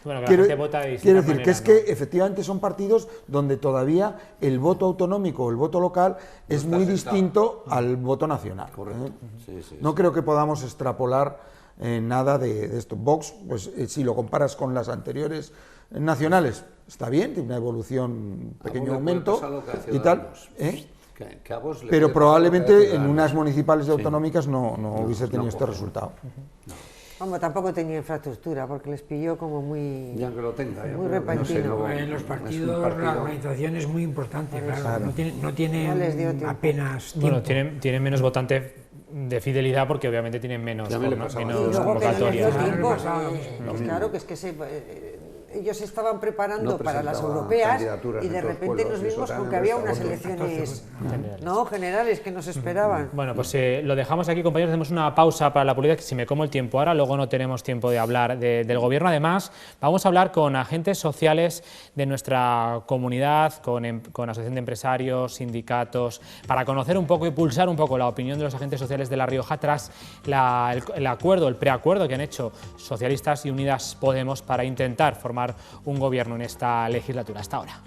Bueno, que la gente vota de distinta quiero decir manera, que es ¿no? que efectivamente son partidos donde todavía el voto autonómico o el voto local es está muy sentado. distinto al voto nacional. Correcto. Sí, sí, No creo que podamos extrapolar nada de esto. Vox, pues si lo comparas con las anteriores nacionales, está bien, tiene una evolución, un pequeño vos le puede aumento pasar lo que a y tal, Ciudadanos. Que a vos le pero puede pasar lo que a probablemente en Ciudadanos. unas municipales y Sí. autonómicas no hubiese tenido no este coge. resultado. Vamos, tampoco tenía infraestructura, porque les pilló como muy... Ya que lo tenga. ya, Muy pero no sé, repentino. no- En los es un partidos partido- la organización es muy importante, claro. No tiene No les dio tiempo. apenas tiempo. Bueno, tienen menos votantes de fidelidad porque obviamente tienen menos, Ya me le pasaba. Y menos luego que no les dio convocatorias. Claro, tiempo, pasaba lo pues claro, que es que ellos se estaban preparando No para las presentaban europeas candidaturas y en de todos repente pueblos, nos y eso vimos también con que había cuesta unas votos. elecciones no generales que nos esperaban. Bueno, pues lo dejamos aquí, compañeros. Hacemos una pausa para la política, que si me como el tiempo ahora, luego no tenemos tiempo de hablar del gobierno. Además, vamos a hablar con agentes sociales de nuestra comunidad, con asociación de empresarios, sindicatos, para conocer un poco y pulsar un poco la opinión de los agentes sociales de La Rioja tras el acuerdo, el preacuerdo que han hecho Socialistas y Unidas Podemos para intentar formar un gobierno en esta legislatura. Hasta ahora.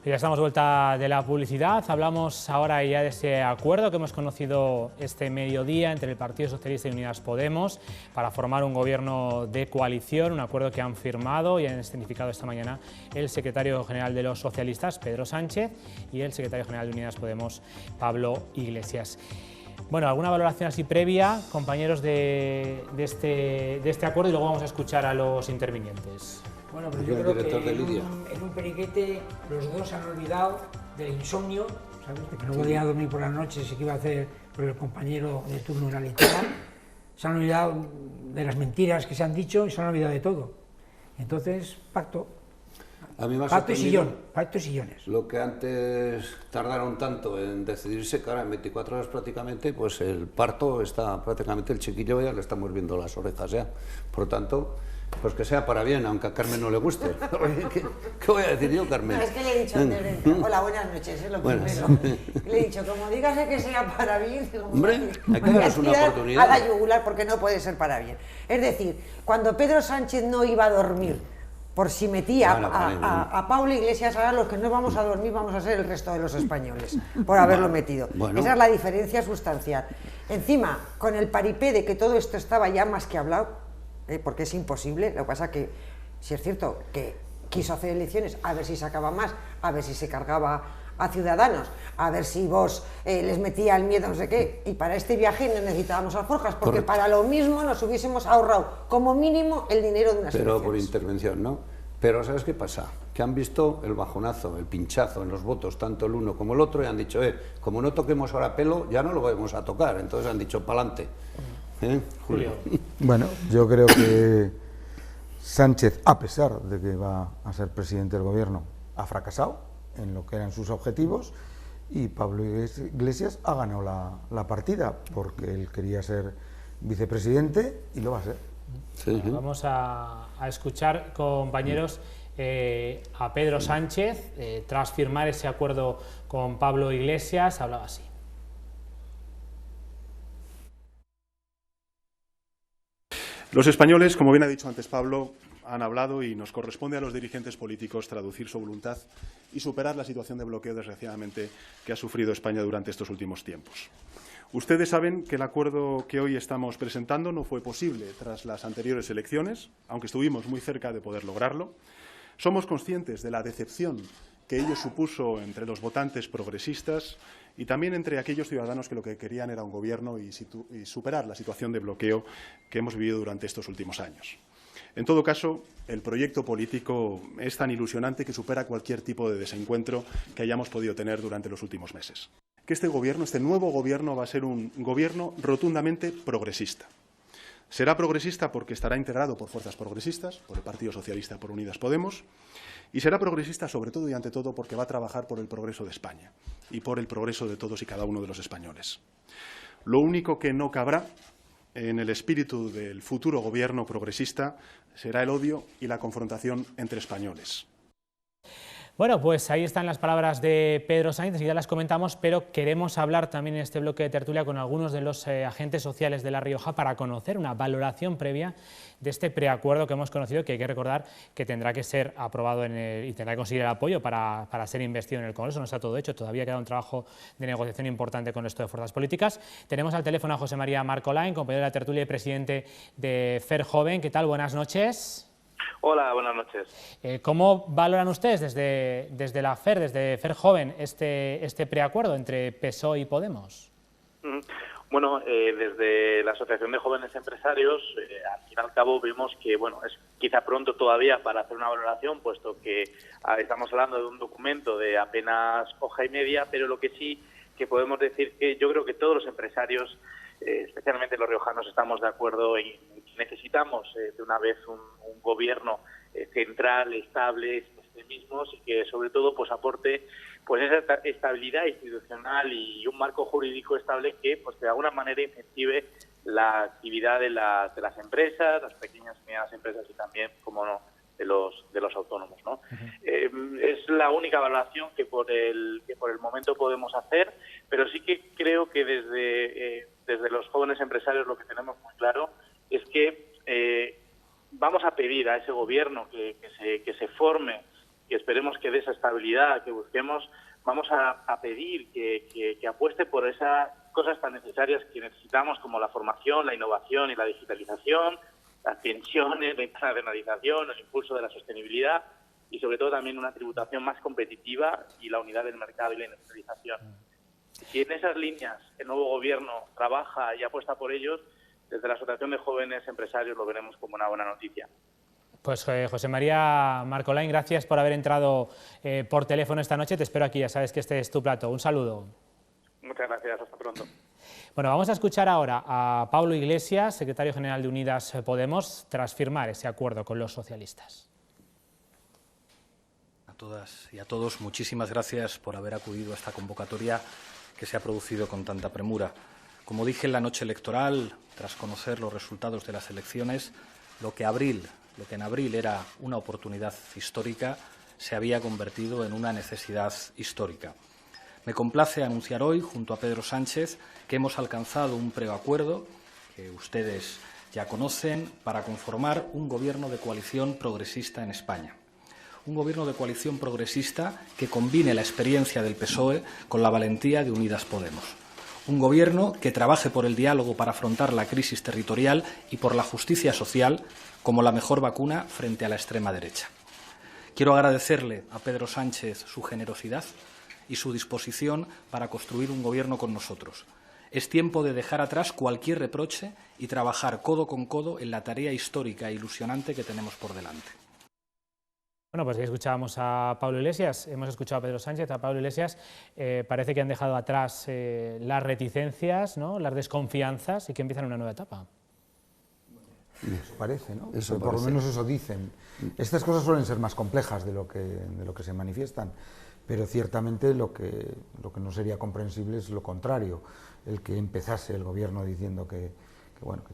Ya estamos de vuelta de la publicidad. Hablamos ahora ya de ese acuerdo que hemos conocido este mediodía entre el Partido Socialista y Unidas Podemos para formar un gobierno de coalición, un acuerdo que han firmado y han escenificado esta mañana el secretario general de los socialistas, Pedro Sánchez, y el secretario general de Unidas Podemos, Pablo Iglesias. Bueno, ¿alguna valoración así previa, compañeros, de este acuerdo? Y luego vamos a escuchar a los intervinientes. Bueno, pero Yo yo el creo director que de Lidia. en un periquete los dos han olvidado del insomnio, ¿sabes? De que no podía dormir por las noches y que iba a hacer por el compañero de turno una lechada. Se han olvidado de las mentiras que se han dicho y se han olvidado de todo. Entonces, pacto. A mí me ha Pacto y sorprendido sillón, pacto y sillones. lo que antes tardaron tanto en decidirse, que ahora en 24 horas prácticamente, pues el parto está prácticamente, el chiquillo ya le estamos viendo las orejas ya. Por lo tanto, pues que sea para bien, aunque a Carmen no le guste. ¿Qué voy a decir yo, Carmen? No, es que le he dicho antes de entrar. Hola, buenas noches, es lo primero. Le he dicho, como digas que sea para bien, hombre, hay que darles una oportunidad. A la yugular, porque no puede ser para bien. Es decir, cuando Pedro Sánchez no iba a dormir, por si metía a Pablo Iglesias, ahora los que no vamos a dormir vamos a ser el resto de los españoles, por haberlo metido. Bueno. Esa es la diferencia sustancial. Encima, con el paripé de que todo esto estaba ya más que hablado, porque es imposible, lo que pasa que, si es cierto, que quiso hacer elecciones, a ver si sacaba más, a ver si se cargaba a Ciudadanos, a ver si vos les metía el miedo, no sé qué, y para este viaje no necesitábamos alforjas, porque para lo mismo nos hubiésemos ahorrado como mínimo el dinero de unas elecciones. Pero por intervención, ¿no? Pero ¿sabes qué pasa? Que han visto el bajonazo, el pinchazo en los votos, tanto el uno como el otro, y han dicho, como no toquemos ahora pelo, ya no lo vamos a tocar, entonces han dicho, pa'lante. Julio. Bueno, yo creo que Sánchez, a pesar de que va a ser presidente del gobierno, ha fracasado en lo que eran sus objetivos, y Pablo Iglesias ha ganado la partida, porque él quería ser vicepresidente y lo va a ser. Sí. Vamos a escuchar, compañeros, a Pedro Sánchez, tras firmar ese acuerdo con Pablo Iglesias, hablaba así. Los españoles, como bien ha dicho antes Pablo, han hablado y nos corresponde a los dirigentes políticos traducir su voluntad y superar la situación de bloqueo, desgraciadamente, que ha sufrido España durante estos últimos tiempos. Ustedes saben que el acuerdo que hoy estamos presentando no fue posible tras las anteriores elecciones, aunque estuvimos muy cerca de poder lograrlo. Somos conscientes de la decepción que ello supuso entre los votantes progresistas y también entre aquellos ciudadanos que lo que querían era un gobierno y superar la situación de bloqueo que hemos vivido durante estos últimos años. En todo caso, el proyecto político es tan ilusionante que supera cualquier tipo de desencuentro que hayamos podido tener durante los últimos meses. Que este gobierno, este nuevo gobierno, va a ser un gobierno rotundamente progresista. Será progresista porque estará integrado por fuerzas progresistas, por el Partido Socialista, por Unidas Podemos, y será progresista sobre todo y ante todo porque va a trabajar por el progreso de España y por el progreso de todos y cada uno de los españoles. Lo único que no cabrá en el espíritu del futuro gobierno progresista será el odio y la confrontación entre españoles. Bueno, pues ahí están las palabras de Pedro Sánchez, ya las comentamos, pero queremos hablar también en este bloque de tertulia con algunos de los agentes sociales de La Rioja para conocer una valoración previa de este preacuerdo que hemos conocido, que hay que recordar que tendrá que ser aprobado y tendrá que conseguir el apoyo para ser investido en el Congreso. No está todo hecho, todavía queda un trabajo de negociación importante con el resto de fuerzas políticas. Tenemos al teléfono a José María Marcolain, compañero de la tertulia y presidente de FER Joven. ¿Qué tal? Buenas noches. Hola, buenas noches. ¿Cómo valoran ustedes desde la FER, desde FER Joven, este preacuerdo entre PSOE y Podemos? Bueno, desde la Asociación de Jóvenes Empresarios, al fin y al cabo vemos que bueno, es quizá pronto todavía para hacer una valoración, puesto que estamos hablando de un documento de apenas hoja y media, pero lo que sí que podemos decir que yo creo que todos los empresarios, especialmente los riojanos, estamos de acuerdo en que necesitamos de una vez un gobierno central, estable, mismos y que sobre todo pues aporte pues esa estabilidad institucional y un marco jurídico estable que pues de alguna manera incentive la actividad de las empresas, las pequeñas y medianas empresas y también, como no, de los autónomos, ¿no? Es la única valoración que por el momento podemos hacer, pero sí que creo que desde los jóvenes empresarios lo que tenemos muy claro es que vamos a pedir a ese gobierno que se forme, que esperemos que dé esa estabilidad que busquemos, vamos a pedir que apueste por esas cosas tan necesarias que necesitamos, como la formación, la innovación y la digitalización, las pensiones, la internacionalización, el impulso de la sostenibilidad y sobre todo también una tributación más competitiva y la unidad del mercado y la industrialización. Si en esas líneas el nuevo gobierno trabaja y apuesta por ellos, desde la Asociación de Jóvenes Empresarios lo veremos como una buena noticia. Pues José María Marcolain, gracias por haber entrado por teléfono esta noche. Te espero aquí, ya sabes que este es tu plato. Un saludo. Muchas gracias, hasta pronto. Bueno, vamos a escuchar ahora a Pablo Iglesias, secretario general de Unidas Podemos, tras firmar ese acuerdo con los socialistas. todas y a todos, muchísimas gracias por haber acudido a esta convocatoria que se ha producido con tanta premura. Como dije en la noche electoral, tras conocer los resultados de las elecciones, lo que en abril era una oportunidad histórica, se había convertido en una necesidad histórica. Me complace anunciar hoy, junto a Pedro Sánchez, que hemos alcanzado un preacuerdo que ustedes ya conocen para conformar un gobierno de coalición progresista en España. Un gobierno de coalición progresista que combine la experiencia del PSOE con la valentía de Unidas Podemos. Un gobierno que trabaje por el diálogo para afrontar la crisis territorial y por la justicia social como la mejor vacuna frente a la extrema derecha. Quiero agradecerle a Pedro Sánchez su generosidad y su disposición para construir un gobierno con nosotros. Es tiempo de dejar atrás cualquier reproche y trabajar codo con codo en la tarea histórica e ilusionante que tenemos por delante. Bueno, pues ya escuchábamos a Pablo Iglesias, hemos escuchado a Pedro Sánchez, a Pablo Iglesias. Parece que han dejado atrás las reticencias, ¿no?, las desconfianzas, y que empiezan una nueva etapa. Eso parece, ¿no? Eso por lo parece. menos eso dicen. Estas cosas suelen ser más complejas de lo que se manifiestan, pero ciertamente lo que no sería comprensible es lo contrario, el que empezase el gobierno diciendo que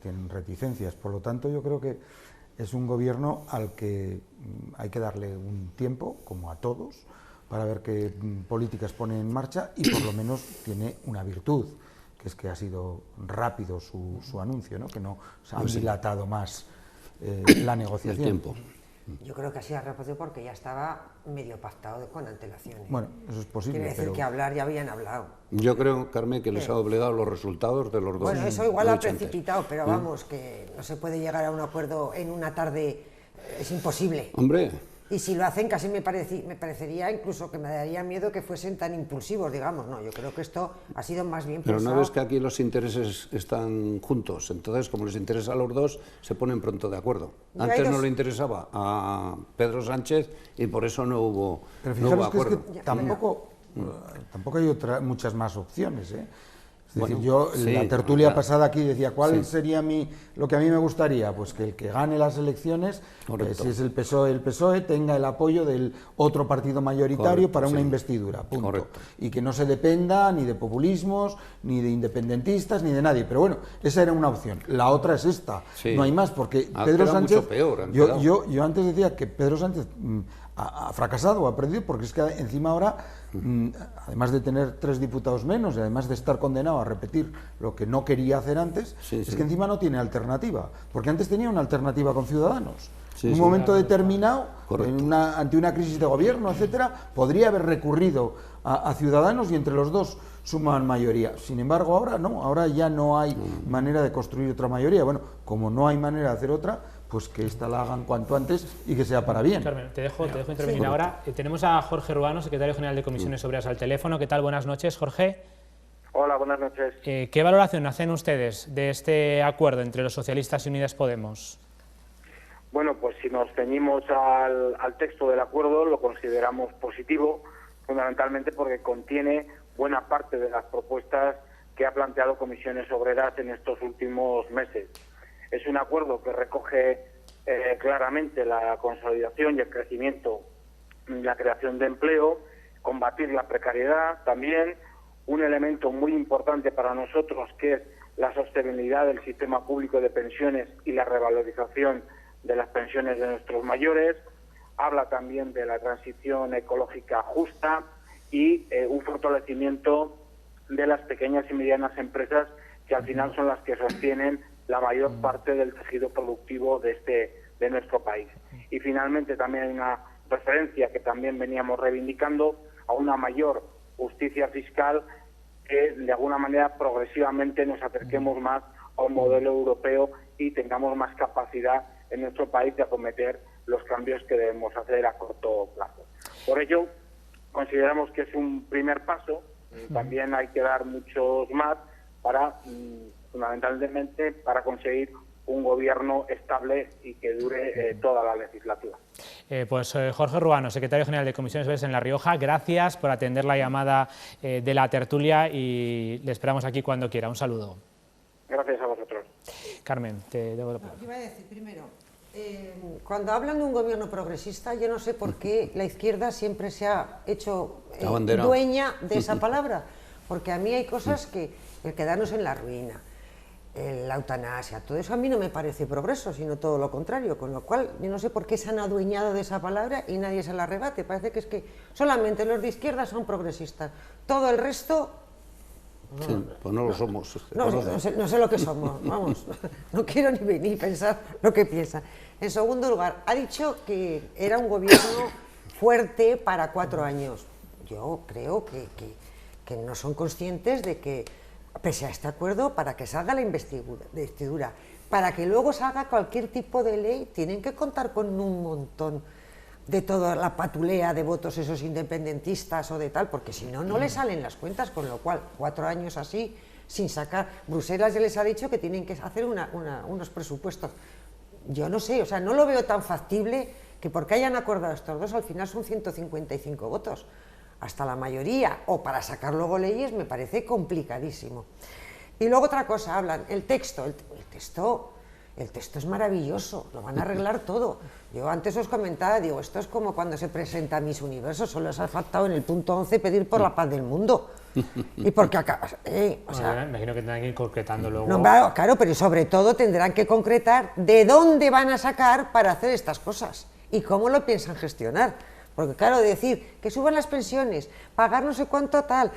tienen reticencias. Por lo tanto, yo creo que es un gobierno al que hay que darle un tiempo, como a todos, para ver qué políticas pone en marcha, y por lo menos tiene una virtud, que es que ha sido rápido su anuncio, ¿no?, que no se ha dilatado más la negociación. El tiempo. Yo creo que ha sido rápido porque ya estaba medio pactado con antelación. Bueno, eso es posible. Quiere decir que hablar ya habían hablado. Yo creo, Carmen, que les ha obligado los resultados de los dos. Bueno, eso igual lo he ha dicho antes. precipitado, pero vamos, que no se puede llegar a un acuerdo en una tarde, es imposible. Hombre. Y si lo hacen, casi me parecería incluso que me daría miedo que fuesen tan impulsivos, digamos. No, yo creo que esto ha sido más bien Pero pensado. no ves que aquí los intereses están juntos, entonces como les interesa a los dos, se ponen pronto de acuerdo. Antes no le interesaba a Pedro Sánchez y por eso no hubo acuerdo. Que tampoco hay muchas más opciones, ¿eh? Es decir, Bueno, sí, la tertulia claro. pasada aquí decía, ¿cuál sería lo que a mí me gustaría? Pues que el que gane las elecciones, si es el PSOE, tenga el apoyo del otro partido mayoritario para una investidura, punto. Correcto. Y que no se dependa ni de populismos, ni de independentistas, ni de nadie. Pero bueno, esa era una opción. La otra es esta. Sí. No hay más, porque Ha Pedro quedado Sánchez... mucho peor, yo antes decía que Pedro Sánchez ha fracasado o ha perdido, porque es que encima ahora, además de tener 3 diputados menos y además de estar condenado a repetir lo que no quería hacer antes, es que encima no tiene alternativa, porque antes tenía una alternativa con Ciudadanos. En un momento determinado, ante una crisis de gobierno, etcétera, podría haber recurrido a Ciudadanos y entre los dos suman mayoría. Sin embargo, ahora no, ahora ya no hay manera de construir otra mayoría. Bueno, como no hay manera de hacer otra, pues que esta la hagan cuanto antes y que sea para bien. Carmen, te dejo intervenir ahora. Tenemos a Jorge Ruano, secretario general de Comisiones Obreras, al teléfono. ¿Qué tal? Buenas noches, Jorge. Hola, buenas noches. ¿Qué valoración hacen ustedes de este acuerdo entre los socialistas y Unidas Podemos? Bueno, pues si nos ceñimos al texto del acuerdo, lo consideramos positivo, fundamentalmente porque contiene buena parte de las propuestas que ha planteado Comisiones Obreras en estos últimos meses. Es un acuerdo que recoge claramente la consolidación y el crecimiento, la creación de empleo, combatir la precariedad también, un elemento muy importante para nosotros que es la sostenibilidad del sistema público de pensiones y la revalorización de las pensiones de nuestros mayores, habla también de la transición ecológica justa y un fortalecimiento de las pequeñas y medianas empresas que al final son las que sostienen la mayor parte del tejido productivo de nuestro país. Y finalmente también hay una referencia que también veníamos reivindicando a una mayor justicia fiscal, que de alguna manera progresivamente nos acerquemos más a un modelo europeo y tengamos más capacidad en nuestro país de acometer los cambios que debemos hacer a corto plazo. Por ello, consideramos que es un primer paso, también hay que dar muchos más para, fundamentalmente, para conseguir un gobierno estable y que dure toda la legislatura. Pues Jorge Ruano, secretario general de Comisiones Obreras en La Rioja, gracias por atender la llamada de la tertulia y le esperamos aquí cuando quiera. Un saludo. Gracias a vosotros. Carmen, te debo la palabra. Yo iba a decir primero Cuando hablan de un gobierno progresista, yo no sé por qué la izquierda siempre se ha hecho dueña de esa palabra, porque a mí hay cosas que el quedarnos en la ruina, la eutanasia, todo eso a mí no me parece progreso, sino todo lo contrario, con lo cual yo no sé por qué se han adueñado de esa palabra y nadie se la rebate. Parece que es que solamente los de izquierda son progresistas, todo el resto... Sí, pues no lo somos. No sé lo que somos, vamos, no quiero ni pensar lo que piensan. En segundo lugar, ha dicho que era un gobierno fuerte para 4 años. Yo creo que no son conscientes de que, pese a este acuerdo, para que salga la investidura, para que luego salga cualquier tipo de ley, tienen que contar con un montón de toda la patulea de votos esos independentistas o de tal, porque si no, no les salen las cuentas, con lo cual 4 años así, sin sacar... Bruselas ya les ha dicho que tienen que hacer unos presupuestos. Yo no sé, o sea, no lo veo tan factible que porque hayan acordado estos dos, al final son 155 votos. Hasta la mayoría, o para sacar luego leyes, me parece complicadísimo. Y luego otra cosa, hablan, el texto es maravilloso, lo van a arreglar todo. Yo antes os comentaba, digo, esto es como cuando se presenta Miss Universo, solo os ha faltado en el punto 11 pedir por la paz del mundo. Y porque acá, o sea, me imagino que tendrán que ir concretando luego. No, claro, pero sobre todo tendrán que concretar de dónde van a sacar para hacer estas cosas y cómo lo piensan gestionar. Porque claro, decir que suban las pensiones, pagar no sé cuánto tal...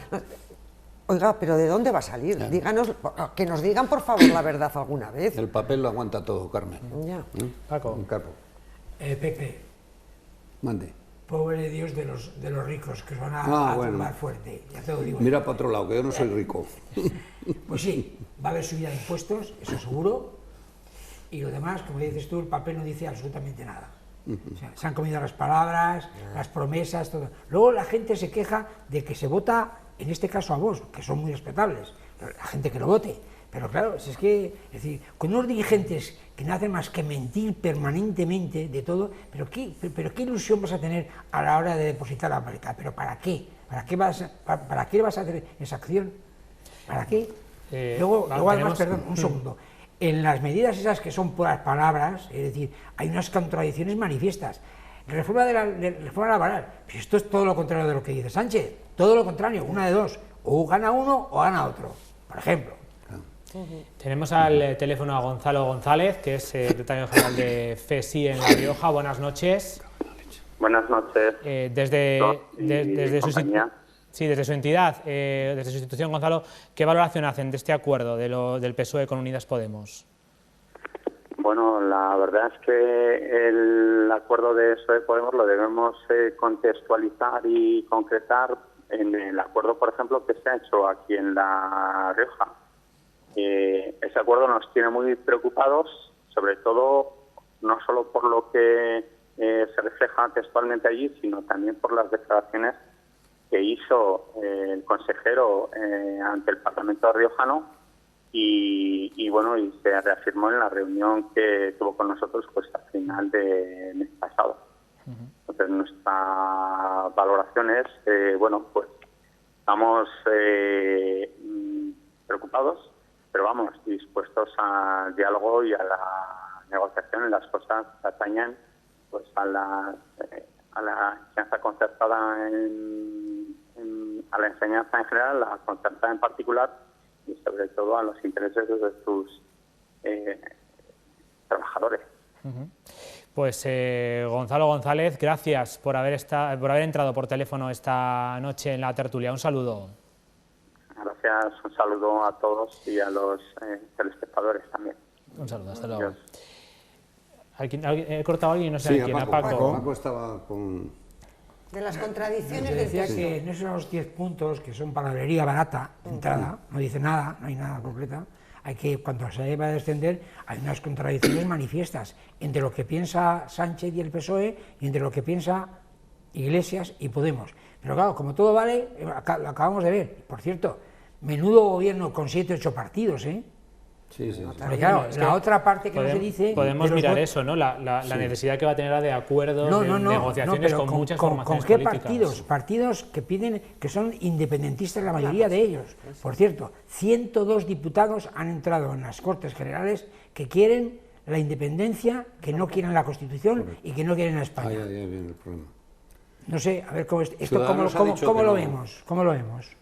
Oiga, pero ¿de dónde va a salir? Claro. Díganos, que nos digan por favor la verdad alguna vez. El papel lo aguanta todo, Carmen. Ya. Paco. Pepe. Mande. Pobre Dios de los ricos, que os van a tumbar fuerte. Ya te lo digo. Mira para otro lado, que yo no soy rico. Pues sí, va a haber subida de impuestos, eso seguro. Y lo demás, como dices tú, el papel no dice absolutamente nada. O sea, se han comido las palabras, las promesas, todo. Luego la gente se queja de que se vota, en este caso a Vox, que son muy respetables, la gente que lo vote. Pero claro, es decir, con unos dirigentes que no hacen más que mentir permanentemente de todo, pero ¿qué ilusión vas a tener a la hora de depositar la boleta? ¿Pero para qué? ¿Para qué vas a hacer esa acción? ¿Para qué? Luego además, perdón, un segundo. En las medidas esas que son puras palabras, es decir, hay unas contradicciones manifiestas. Reforma laboral, pues esto es todo lo contrario de lo que dice Sánchez, todo lo contrario, una de dos, o gana uno o gana otro, por ejemplo. Tenemos al teléfono a Gonzalo González, que es secretario general de FESI en La Rioja. Buenas noches. Buenas noches. Desde su entidad, desde su institución, Gonzalo, ¿qué valoración hacen de este acuerdo del PSOE con Unidas Podemos? Bueno, la verdad es que el acuerdo de PSOE Podemos lo debemos contextualizar y concretar en el acuerdo, por ejemplo, que se ha hecho aquí en La Rioja. Ese acuerdo nos tiene muy preocupados, sobre todo no solo por lo que se refleja textualmente allí, sino también por las declaraciones que hizo el consejero ante el Parlamento riojano y bueno, y se reafirmó en la reunión que tuvo con nosotros pues al final del mes pasado. Entonces nuestra valoración es, bueno, pues estamos preocupados, pero vamos, dispuestos al diálogo y a la negociación en las cosas que atañen pues a la enseñanza concertada a la enseñanza en general, a la concertada en particular y sobre todo a los intereses de sus trabajadores. Pues Gonzalo González, gracias por haber entrado por teléfono esta noche en la tertulia. Un saludo. Gracias, un saludo a todos y a los telespectadores también. Un saludo, hasta luego. ¿He cortado a alguien? No sé a quién. Paco estaba con... De las contradicciones del texto. Decía que en esos 10 puntos, que son palabrería barata, de entrada, no dice nada, no hay nada concreta, hay que, cuando se va a descender, hay unas contradicciones manifiestas entre lo que piensa Sánchez y el PSOE y entre lo que piensa Iglesias y Podemos. Pero claro, como todo vale, lo acabamos de ver. Por cierto, menudo gobierno con 7 o 8 partidos, ¿eh? Sí. Pero claro, la otra parte que no se dice... Podemos mirar eso, ¿no? La necesidad que va a tener de acuerdos, de negociaciones con muchas formaciones políticas. ¿Con qué partidos? Partidos que piden, que son independentistas la mayoría de ellos. Por cierto, 102 diputados han entrado en las Cortes Generales que quieren la independencia, que no quieren la Constitución y que no quieren a España. Ahí viene el problema. No sé, a ver cómo lo vemos.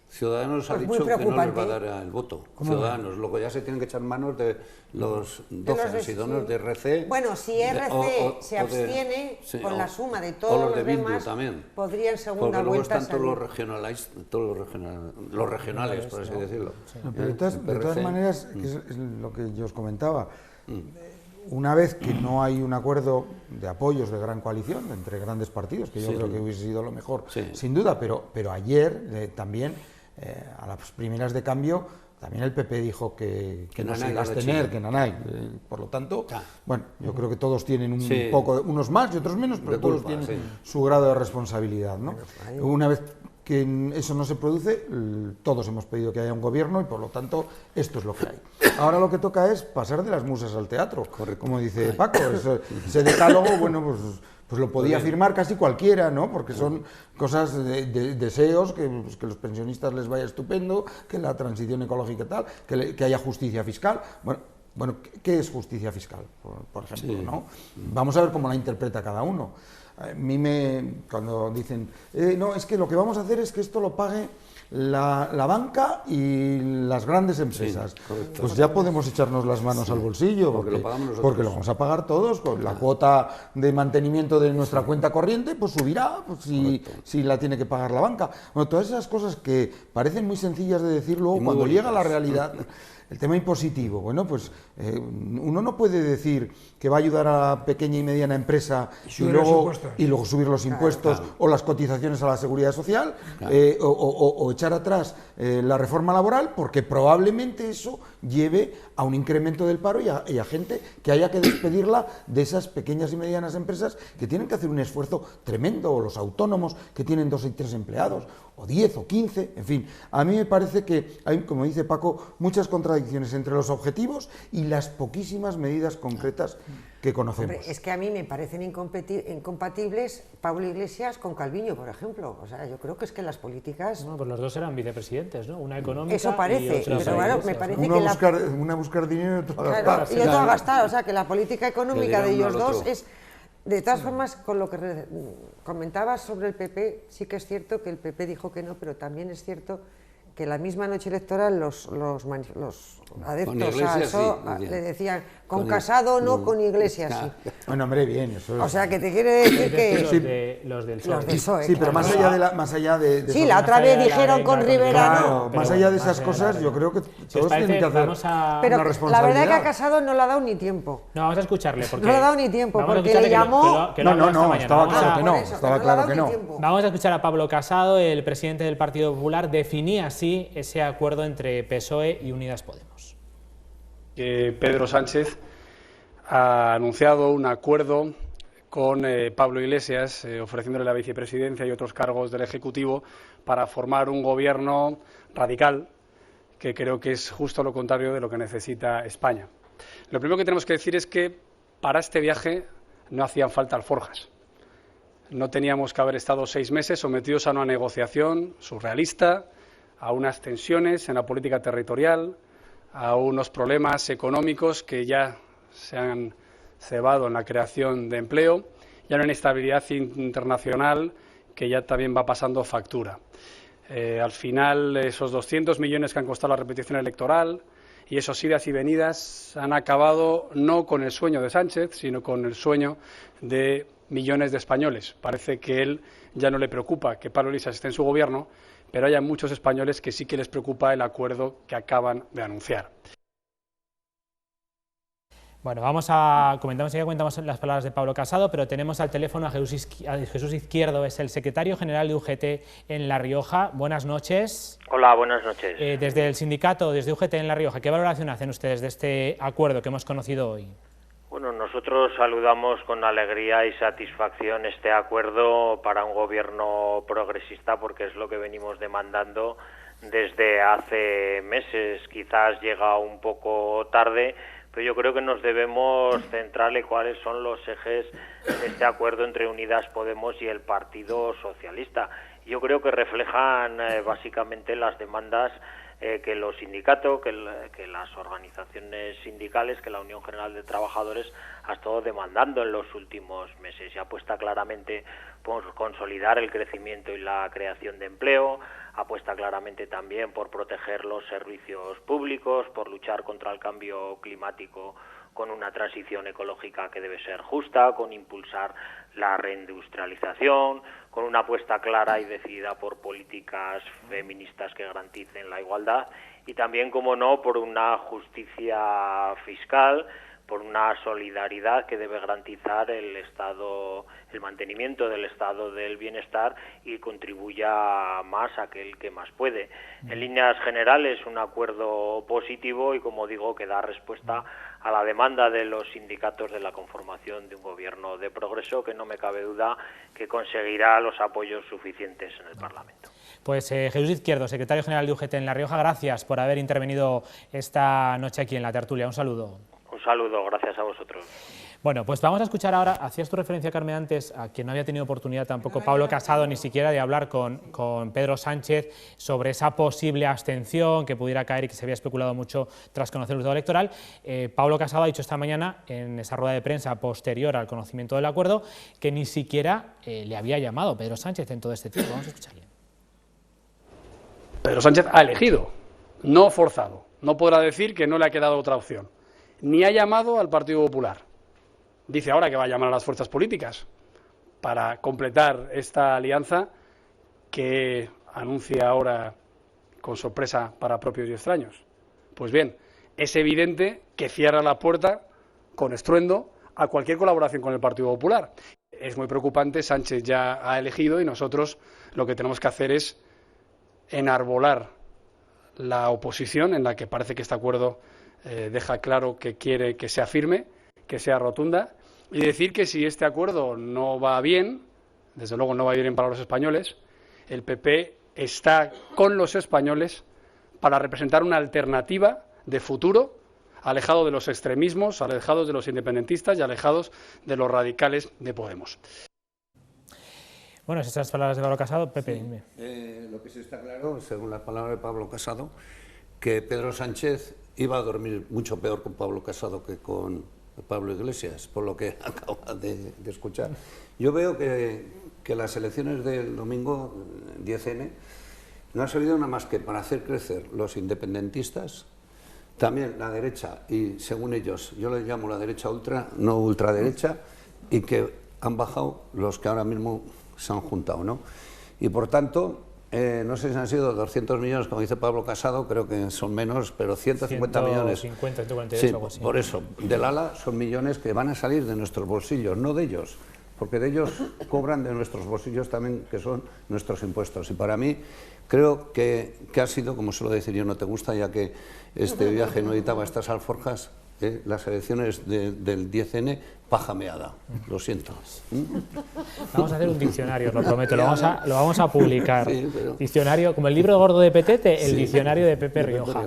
Ciudadanos ha dicho que no les va a dar el voto. Ciudadanos, luego ya se tienen que echar manos de los 12 residuos de RC. Bueno, si RC se abstiene con la suma de todos los demás, podría en segunda vuelta salir. Todos los regionales, por así decirlo. Pero de todas maneras, que es lo que yo os comentaba, una vez que no hay un acuerdo de apoyos de gran coalición entre grandes partidos, que yo creo que hubiese sido lo mejor, sin duda, pero ayer también, a las primeras de cambio, también el PP dijo que no se iba a abstener, que Nanay. Por lo tanto, bueno, yo creo que todos tienen un poco, unos más y otros menos, pero todos tienen su grado de responsabilidad, ¿no? Una vez que eso no se produce, todos hemos pedido que haya un gobierno y por lo tanto esto es lo que hay. Ahora lo que toca es pasar de las musas al teatro, como dice Paco, ese decálogo, bueno, pues lo podía firmar casi cualquiera, ¿no? Porque son cosas de deseos, que los pensionistas les vaya estupendo, que la transición ecológica y tal, que haya justicia fiscal. Bueno, ¿qué es justicia fiscal, por ejemplo, ¿no? Vamos a ver cómo la interpreta cada uno. A mí cuando dicen, no, es que lo que vamos a hacer es que esto lo pague la banca y las grandes empresas, pues ya podemos echarnos las manos al bolsillo, porque lo vamos a pagar todos, con la cuota de mantenimiento de nuestra cuenta corriente, pues subirá, pues si la tiene que pagar la banca. Bueno, todas esas cosas que parecen muy sencillas de decir, luego cuando llega la realidad... El tema impositivo, bueno, pues uno no puede decir que va a ayudar a la pequeña y mediana empresa y luego subir los impuestos o las cotizaciones a la seguridad social o echar atrás la reforma laboral, porque probablemente eso lleve a un incremento del paro y a gente que haya que despedirla de esas pequeñas y medianas empresas que tienen que hacer un esfuerzo tremendo, o los autónomos que tienen 2 y 3 empleados, o 10 o 15, en fin. A mí me parece que hay, como dice Paco, muchas contradicciones entre los objetivos y las poquísimas medidas concretas que conocemos. Hombre, es que a mí me parecen incompatibles Pablo Iglesias con Calviño, por ejemplo. O sea, yo creo que es que las políticas... No, pues los dos eran vicepresidentes, ¿no? Una económica. Eso parece, pero bueno, me parece que una buscar dinero y otra a gastar. Y otro a gastar, o sea, que la política económica de ellos dos es... De todas formas, con lo que comentabas sobre el PP, sí que es cierto que el PP dijo que no, pero también es cierto que la misma noche electoral los adeptos a eso le decían con Casado no, con Iglesias sí. Bueno, hombre, bien, eso es... O sea, que te quiere decir que... Los del PSOE. Sí, pero más allá de sí, la otra vez dijeron con Rivera no. Más allá de esas cosas, yo creo que todos tienen que hacer pero la verdad es que a Casado no le ha dado ni tiempo. No, vamos a escucharle. Porque no le ha dado ni tiempo, porque le llamó... No, estaba claro que no. Vamos a escuchar a Pablo Casado, el presidente del Partido Popular, definía así ese acuerdo entre PSOE y Unidas Podemos. Que Pedro Sánchez ha anunciado un acuerdo con Pablo Iglesias, ofreciéndole la vicepresidencia y otros cargos del Ejecutivo para formar un gobierno radical, que creo que es justo lo contrario de lo que necesita España. Lo primero que tenemos que decir es que para este viaje no hacían falta alforjas. No teníamos que haber estado 6 meses sometidos a una negociación surrealista, a unas tensiones en la política territorial, a unos problemas económicos que ya se han cebado en la creación de empleo y a una inestabilidad internacional que ya también va pasando factura. Al final, esos 200 millones que han costado la repetición electoral y esos idas y venidas han acabado no con el sueño de Sánchez, sino con el sueño de millones de españoles. Parece que él ya no le preocupa que Pablo Iglesias esté en su gobierno, pero hay muchos españoles que sí que les preocupa el acuerdo que acaban de anunciar. Bueno, comentamos las palabras de Pablo Casado, pero tenemos al teléfono a Jesús Izquierdo, es el secretario general de UGT en La Rioja. Buenas noches. Hola, buenas noches. Desde el sindicato, desde UGT en La Rioja, ¿qué valoración hacen ustedes de este acuerdo que hemos conocido hoy? Bueno, nosotros saludamos con alegría y satisfacción este acuerdo para un gobierno progresista, porque es lo que venimos demandando desde hace meses. Quizás llega un poco tarde, pero yo creo que nos debemos centrar en cuáles son los ejes de este acuerdo entre Unidas Podemos y el Partido Socialista. Yo creo que reflejan básicamente las demandas que los sindicatos, que las organizaciones sindicales, que la Unión General de Trabajadores ha estado demandando en los últimos meses, y apuesta claramente por consolidar el crecimiento y la creación de empleo, apuesta claramente también por proteger los servicios públicos, por luchar contra el cambio climático con una transición ecológica que debe ser justa, con impulsar la reindustrialización, con una apuesta clara y decidida por políticas feministas que garanticen la igualdad, y también, como no, por una justicia fiscal, por una solidaridad que debe garantizar el mantenimiento del estado del bienestar y contribuya más a aquel que más puede. En líneas generales, un acuerdo positivo y, como digo, que da respuesta a la demanda de los sindicatos de la conformación de un gobierno de progreso que no me cabe duda que conseguirá los apoyos suficientes en el Parlamento. Pues Jesús Izquierdo, secretario general de UGT en La Rioja, gracias por haber intervenido esta noche aquí en la tertulia. Un saludo. Un saludo, gracias a vosotros. Bueno, pues vamos a escuchar ahora, hacías tu referencia, Carmen, antes, a quien no había tenido oportunidad tampoco Pablo Casado ni siquiera de hablar con Pedro Sánchez sobre esa posible abstención que pudiera caer y que se había especulado mucho tras conocer el resultado electoral. Pablo Casado ha dicho esta mañana, en esa rueda de prensa posterior al conocimiento del acuerdo, que ni siquiera le había llamado Pedro Sánchez en todo este tiempo. Vamos a escucharle. Pedro Sánchez ha elegido, no forzado. No podrá decir que no le ha quedado otra opción. Ni ha llamado al Partido Popular. Dice ahora que va a llamar a las fuerzas políticas para completar esta alianza que anuncia ahora con sorpresa para propios y extraños. Pues bien, es evidente que cierra la puerta con estruendo a cualquier colaboración con el Partido Popular. Es muy preocupante, Sánchez ya ha elegido y nosotros lo que tenemos que hacer es enarbolar la oposición, en la que parece que este acuerdo deja claro que quiere que sea firme, que sea rotunda, y decir que si este acuerdo no va bien, desde luego no va bien para los españoles, el PP está con los españoles para representar una alternativa de futuro, alejado de los extremismos, alejados de los independentistas y alejados de los radicales de Podemos. Bueno, esas palabras de Pablo Casado, Pepe, sí, dime. Lo que sí está claro, según las palabras de Pablo Casado, que Pedro Sánchez iba a dormir mucho peor con Pablo Casado que con Pablo Iglesias, por lo que acaba de escuchar. Yo veo que las elecciones del domingo 10N no han servido nada más que para hacer crecer los independentistas, también la derecha, y según ellos, yo les llamo la derecha ultra, no ultraderecha, y que han bajado los que ahora mismo se han juntado, ¿no? Y por tanto, no sé si han sido 200 millones, como dice Pablo Casado, creo que son menos, pero 150 millones. 150, 148, sí, algo así. Por eso, del ala son millones que van a salir de nuestros bolsillos, no de ellos, porque de ellos cobran de nuestros bolsillos también, que son nuestros impuestos. Y para mí, creo que ha sido, como suelo decir yo, no te gusta, ya que este viaje no editaba estas alforjas, las elecciones del 10N, paja meada, lo siento. Vamos a hacer un diccionario, os lo prometo, lo vamos a publicar. Sí, pero... Diccionario, como el libro gordo de Petete, el sí, diccionario de Pepe Rioja.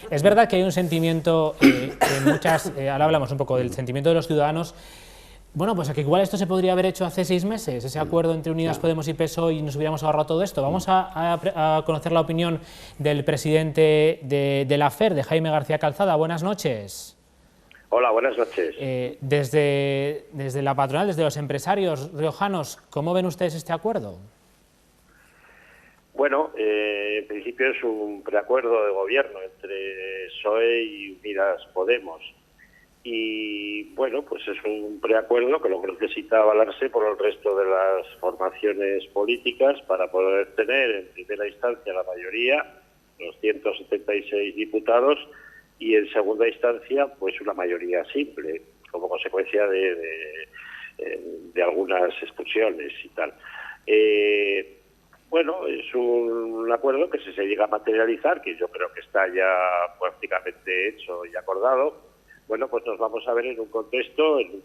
Es verdad que hay un sentimiento, en muchas, ahora hablamos un poco del sentimiento de los ciudadanos. Bueno, pues a que igual esto se podría haber hecho hace 6 meses, ese acuerdo entre Unidas Podemos y PSOE, y nos hubiéramos ahorrado todo esto. Vamos a conocer la opinión del presidente de la FER, de Jaime García Calzada. Buenas noches. Hola, buenas noches. Desde la patronal, desde los empresarios riojanos, ¿cómo ven ustedes este acuerdo? Bueno, en principio es un preacuerdo de gobierno entre PSOE y Unidas Podemos. Y bueno, pues es un preacuerdo que lo que necesita avalarse por el resto de las formaciones políticas para poder tener en primera instancia la mayoría, los 176 diputados, y en segunda instancia pues una mayoría simple, como consecuencia de algunas expulsiones y tal. Bueno, es un acuerdo que si se llega a materializar, que yo creo que está ya prácticamente hecho y acordado, bueno, pues nos vamos a ver dentro de un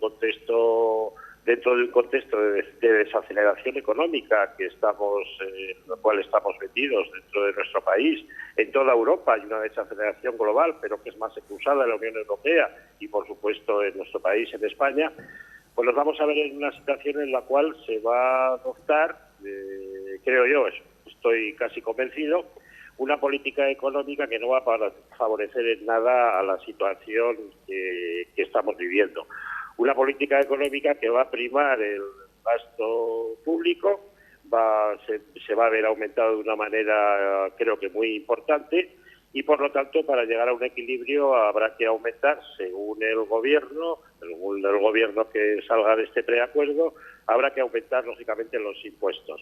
contexto de desaceleración económica en el cual estamos metidos dentro de nuestro país. En toda Europa hay una desaceleración global, pero que es más acusada en la Unión Europea y, por supuesto, en nuestro país, en España. Pues nos vamos a ver en una situación en la cual se va a adoptar, creo yo, estoy casi convencido, una política económica que no va a favorecer en nada a la situación que estamos viviendo. Una política económica que va a primar el gasto público, se va a ver aumentado de una manera creo que muy importante, y por lo tanto para llegar a un equilibrio habrá que aumentar, según el gobierno que salga de este preacuerdo, habrá que aumentar lógicamente los impuestos.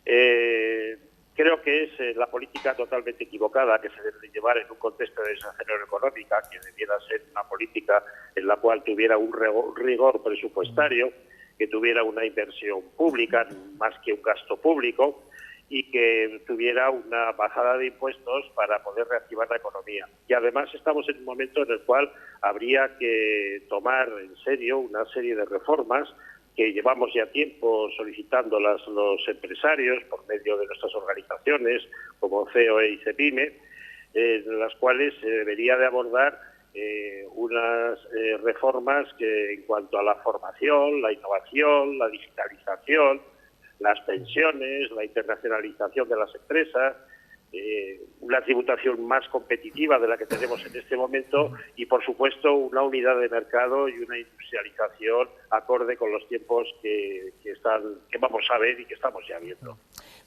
Creo que es la política totalmente equivocada que se debe llevar en un contexto de desaceleración económica, que debiera ser una política en la cual tuviera un rigor presupuestario, que tuviera una inversión pública más que un gasto público, y que tuviera una bajada de impuestos para poder reactivar la economía. Y además estamos en un momento en el cual habría que tomar en serio una serie de reformas que llevamos ya tiempo solicitándolas los empresarios por medio de nuestras organizaciones como COE y CEPIME, en las cuales se debería de abordar unas reformas que en cuanto a la formación, la innovación, la digitalización, las pensiones, la internacionalización de las empresas, una tributación más competitiva de la que tenemos en este momento y, por supuesto, una unidad de mercado y una industrialización acorde con los tiempos que vamos a ver y que estamos ya viendo.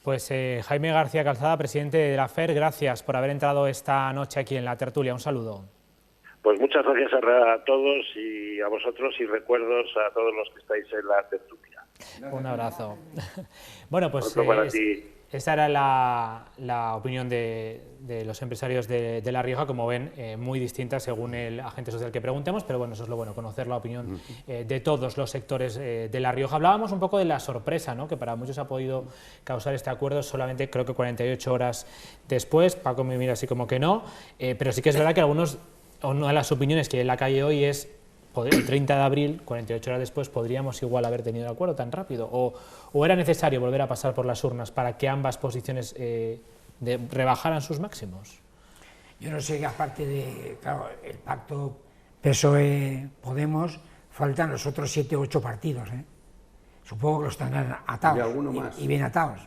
Pues Jaime García Calzada, presidente de la FER, gracias por haber entrado esta noche aquí en la tertulia. Un saludo. Pues muchas gracias a todos y a vosotros, y recuerdos a todos los que estáis en la tertulia. Un abrazo. Bueno, pues esa era la opinión de los empresarios de La Rioja, como ven, muy distinta según el agente social que preguntemos, pero bueno, eso es lo bueno, conocer la opinión de todos los sectores de La Rioja. Hablábamos un poco de la sorpresa, ¿no?, que para muchos ha podido causar este acuerdo solamente, creo que 48 horas después. Paco me mira así como que no, pero sí que es verdad que una de las opiniones que en la calle hoy es: el 30 de abril, 48 horas después, podríamos igual haber tenido el acuerdo tan rápido, o era necesario volver a pasar por las urnas para que ambas posiciones rebajaran sus máximos. Yo no sé, aparte de, claro, el pacto PSOE-Podemos, faltan los otros 7 o 8 partidos, Supongo que los tendrán atados, y alguno más, y bien atados.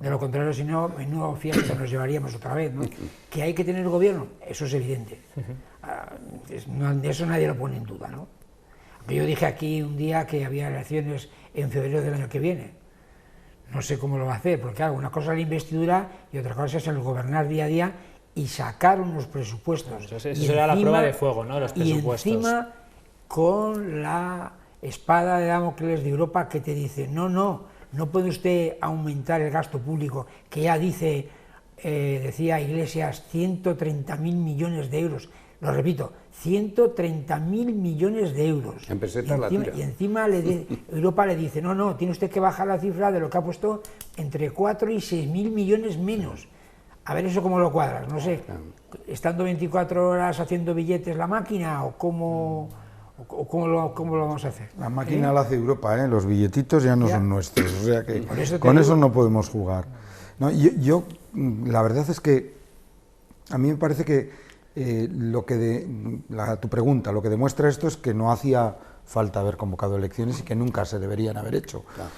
De lo contrario, si no, menudo fiesta nos llevaríamos otra vez, ¿no? Que hay que tener gobierno, eso es evidente. Eso nadie lo pone en duda, ¿no? Yo dije aquí un día que había elecciones en febrero del año que viene. No sé cómo lo va a hacer, porque claro, una cosa es la investidura y otra cosa es el gobernar día a día y sacar unos presupuestos. Eso será la prueba de fuego, ¿no?, los presupuestos. Y encima con la espada de Damocles de Europa que te dice: no puede usted aumentar el gasto público, que ya decía Iglesias, 130.000 millones de euros. Lo repito, 130.000 millones de euros. Y encima Europa le dice: no, tiene usted que bajar la cifra de lo que ha puesto entre 4 y 6.000 millones menos. A ver eso cómo lo cuadras, no sé, estando 24 horas haciendo billetes la máquina, o cómo lo vamos a hacer. La máquina la hace Europa, los billetitos ya no son nuestros, o sea que con eso no podemos jugar. No, yo la verdad es que a mí me parece que tu pregunta, lo que demuestra esto es que no hacía falta haber convocado elecciones y que nunca se deberían haber hecho. Claro.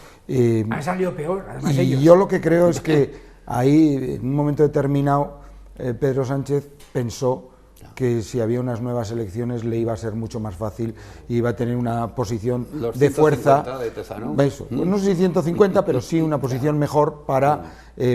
Ha salido peor, además ellos. Yo lo que creo es que ahí, en un momento determinado, Pedro Sánchez pensó que si había unas nuevas elecciones le iba a ser mucho más fácil y iba a tener una posición de fuerza, de Teza, ¿no? Eso, no sé si 150, pero sí una posición mejor para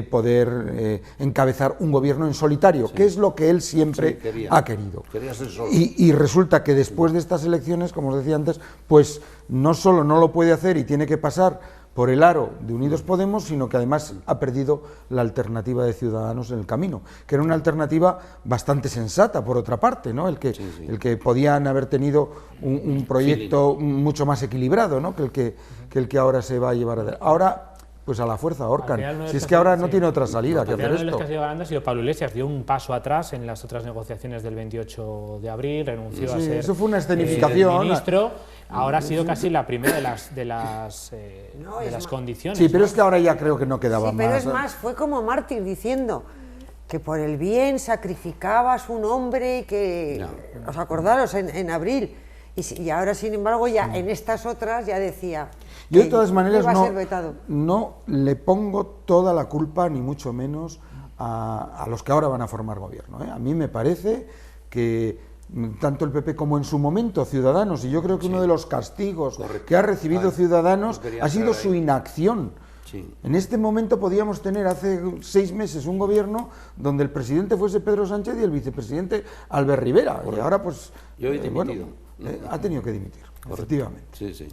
poder encabezar un gobierno en solitario, que es lo que él siempre ha querido. Quería ser solo. Y resulta que después de estas elecciones, como os decía antes, pues no solo no lo puede hacer y tiene que pasar por el aro de Unidos Podemos, sino que además ha perdido la alternativa de Ciudadanos en el camino, que era una alternativa bastante sensata, por otra parte, ¿no? El que podían haber tenido un proyecto mucho más equilibrado, ¿no?, que el que ahora se va a llevar adelante. Ahora, pues a la fuerza ahorcan. Si es que ahora no tiene otra salida que hacer esto. El que ha sido ganando ha sido Pablo Iglesias, dio un paso atrás en las otras negociaciones del 28 de abril, renunció a ser eso fue una escenificación. Ministro. Ahora ha sido casi la primera de las condiciones. Sí, pero es que ahora ya creo que no quedaba más. Pero es más, fue como mártir diciendo que por el bien sacrificabas un hombre que... ¿Os acordaros? En abril. Y ahora, sin embargo, ya en estas otras ya decía... Yo de todas maneras no le pongo toda la culpa, ni mucho menos, a los que ahora van a formar gobierno, ¿eh? A mí me parece que tanto el PP como en su momento Ciudadanos, y yo creo que uno de los castigos que ha recibido Ciudadanos ha sido su inacción. Sí. En este momento podíamos tener hace 6 meses un gobierno donde el presidente fuese Pedro Sánchez y el vicepresidente Albert Rivera. Y ahora pues ha tenido que dimitir, efectivamente. Sí, sí.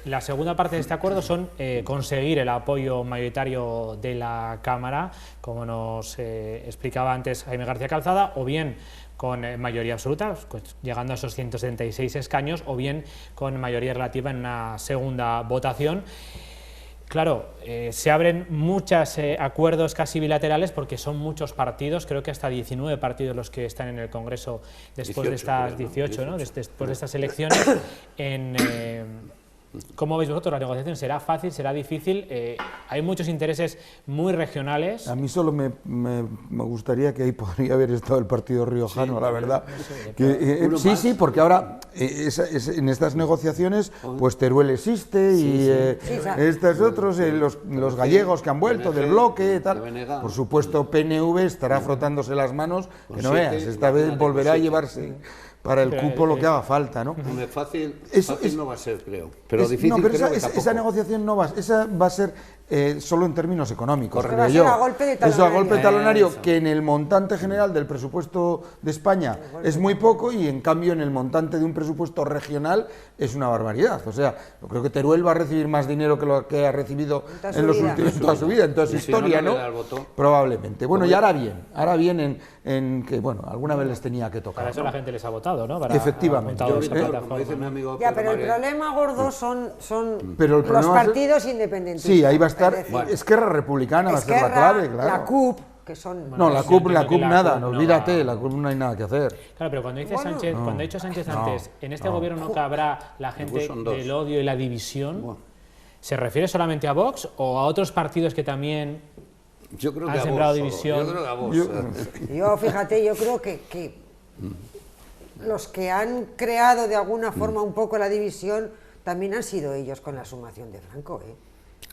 La segunda parte de este acuerdo son conseguir el apoyo mayoritario de la Cámara, como nos explicaba antes Jaime García Calzada, o bien con mayoría absoluta, pues, llegando a esos 176 escaños, o bien con mayoría relativa en una segunda votación. Claro, se abren muchos acuerdos casi bilaterales porque son muchos partidos, creo que hasta 19 partidos los que están en el Congreso después 18, de estas 18, ¿no? Después de estas elecciones. ¿Cómo veis vosotros la negociación? ¿Será fácil? ¿Será difícil? Hay muchos intereses muy regionales. A mí solo me gustaría que ahí podría haber estado el partido riojano, la verdad. Sí, porque ahora en estas negociaciones pues Teruel existe y estos otros, los gallegos que han vuelto del bloque, tal. Por supuesto PNV estará frotándose las manos, que no veas, esta vez volverá a llevarse para el cupo lo que haga falta, ¿no? Fácil no va a ser, creo. Pero difícil no, pero creo que tampoco. esa negociación no va, esa va a ser solo en términos económicos. Pero va a ser a golpe de talonario. Eso a golpe de talonario, que en el montante general del presupuesto de España es muy poco y en cambio en el montante de un presupuesto regional es una barbaridad. O sea, yo creo que Teruel va a recibir más dinero que lo que ha recibido en los últimos, toda su vida, en toda su historia, ¿no? Probablemente. Bueno, y ahora bien en que, bueno, alguna vez les tenía que tocar. Para eso la gente les ha votado, ¿no? Efectivamente. Pero el problema gordo son pero los partidos independentistas. Sí, ahí va a estar. Esquerra Republicana va a ser la clave, claro. La CUP, que son... No, la CUP nada, no, olvídate, la CUP no hay nada que hacer. Claro, pero cuando dice Sánchez, cuando ha dicho Sánchez antes, en este gobierno no cabrá la gente del odio y la división, ¿se refiere solamente a Vox o a otros partidos que también han sembrado división? Yo creo que a Vox. Yo, fíjate, yo creo que los que han creado de alguna forma un poco la división también han sido ellos con la sumación de Franco, ¿eh?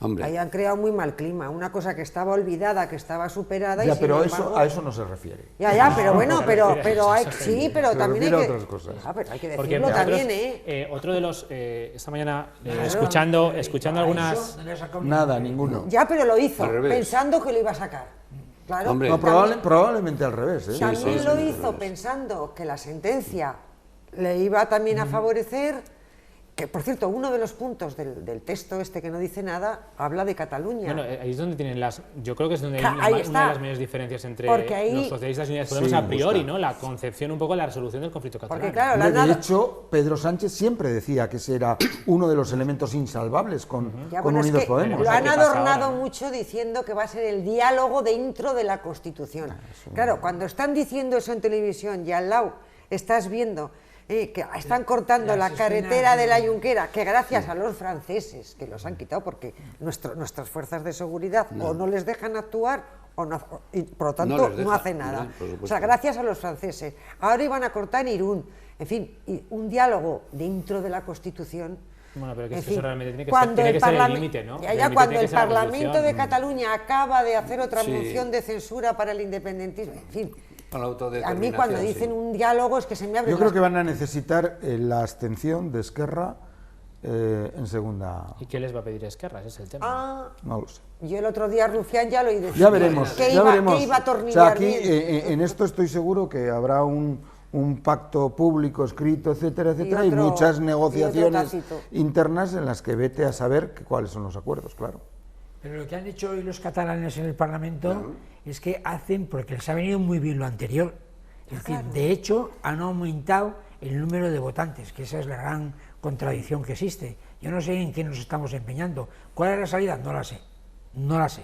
Hombre. Ahí han creado muy mal clima, una cosa que estaba olvidada, que estaba superada. Ya, y pero sin embargo, a eso no se refiere. Ya, pero bueno, pero hay, sí, pero también hay que... otras cosas. Pero hay que Porque decirlo también, otro de los, esta mañana, escuchando algunas... Nada, ninguno. Ya, pero lo hizo, pensando que lo iba a sacar. Claro. Hombre, no, probablemente al revés, ¿eh? También lo hizo pensando que la sentencia le iba también a favorecer. Que, por cierto, uno de los puntos del texto este que no dice nada habla de Cataluña. Bueno, ahí es donde tienen yo creo que es donde hay una de las mayores diferencias entre los socialistas y Unidas Podemos a priori, ¿no? La concepción un poco de la resolución del conflicto catalán. Porque, claro, de hecho, Pedro Sánchez siempre decía que ese era uno de los elementos insalvables con Unidos Podemos. Lo han adornado mucho diciendo que va a ser el diálogo dentro de la Constitución. Claro, cuando están diciendo eso en televisión y al lado estás viendo... que están cortando la carretera de la Junquera, que gracias a los franceses, que los han quitado porque nuestras fuerzas de seguridad o no les dejan actuar o no, y por lo tanto no hacen nada. O sea, gracias a los franceses. Ahora iban a cortar Irún. En fin, y un diálogo dentro de la Constitución. Bueno, pero que eso realmente tiene que ser el límite, ¿no? Cuando el Parlamento de Cataluña acaba de hacer otra moción de censura para el independentismo, en fin... A mí cuando dicen un diálogo es que se me abre... Yo creo que van a necesitar la abstención de Esquerra en segunda... ¿Y qué les va a pedir Esquerra? Ese es el tema. No lo sé. Yo el otro día Rufián ya lo oí decir. Ya veremos. Que iba a atornillar. O sea, aquí en esto estoy seguro que habrá un pacto público escrito, etcétera, etcétera, y muchas negociaciones internas en las que vete a saber cuáles son los acuerdos, claro. Pero lo que han hecho hoy los catalanes en el Parlamento es que hacen, porque les ha venido muy bien lo anterior, es decir, de hecho han aumentado el número de votantes, que esa es la gran contradicción que existe. Yo no sé en qué nos estamos empeñando. ¿Cuál es la salida? No la sé, no la sé.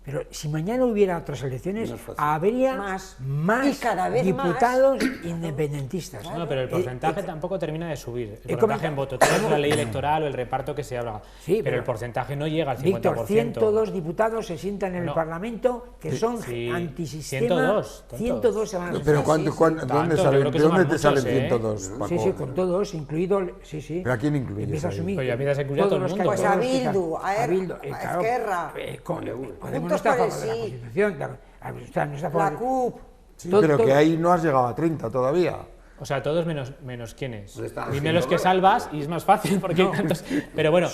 Pero si mañana hubiera otras elecciones, habría más y cada vez diputados independentistas. No, pero el porcentaje tampoco termina de subir. El porcentaje en voto. Tenemos la ley electoral o el reparto que se habla. Sí, pero el porcentaje no llega al 50%. Víctor, 102 diputados se sientan en el Parlamento que son antisistema. 102 se van a... Pero ¿dónde te salen 102? Sí, con todos, incluido... Sí. ¿Pero a quién incluyes? Empieza a asumir. Pero ya empiezas a incluir a todo el mundo. Pues a Bildu, a Esquerra. Podemos no estar a favor de la Constitución, claro. O sea, no está La CUP. Sí, pero que ahí no has llegado a 30 todavía. O sea, todos menos quiénes. Dime los que salvas y es más fácil porque hay tantos. Pero bueno,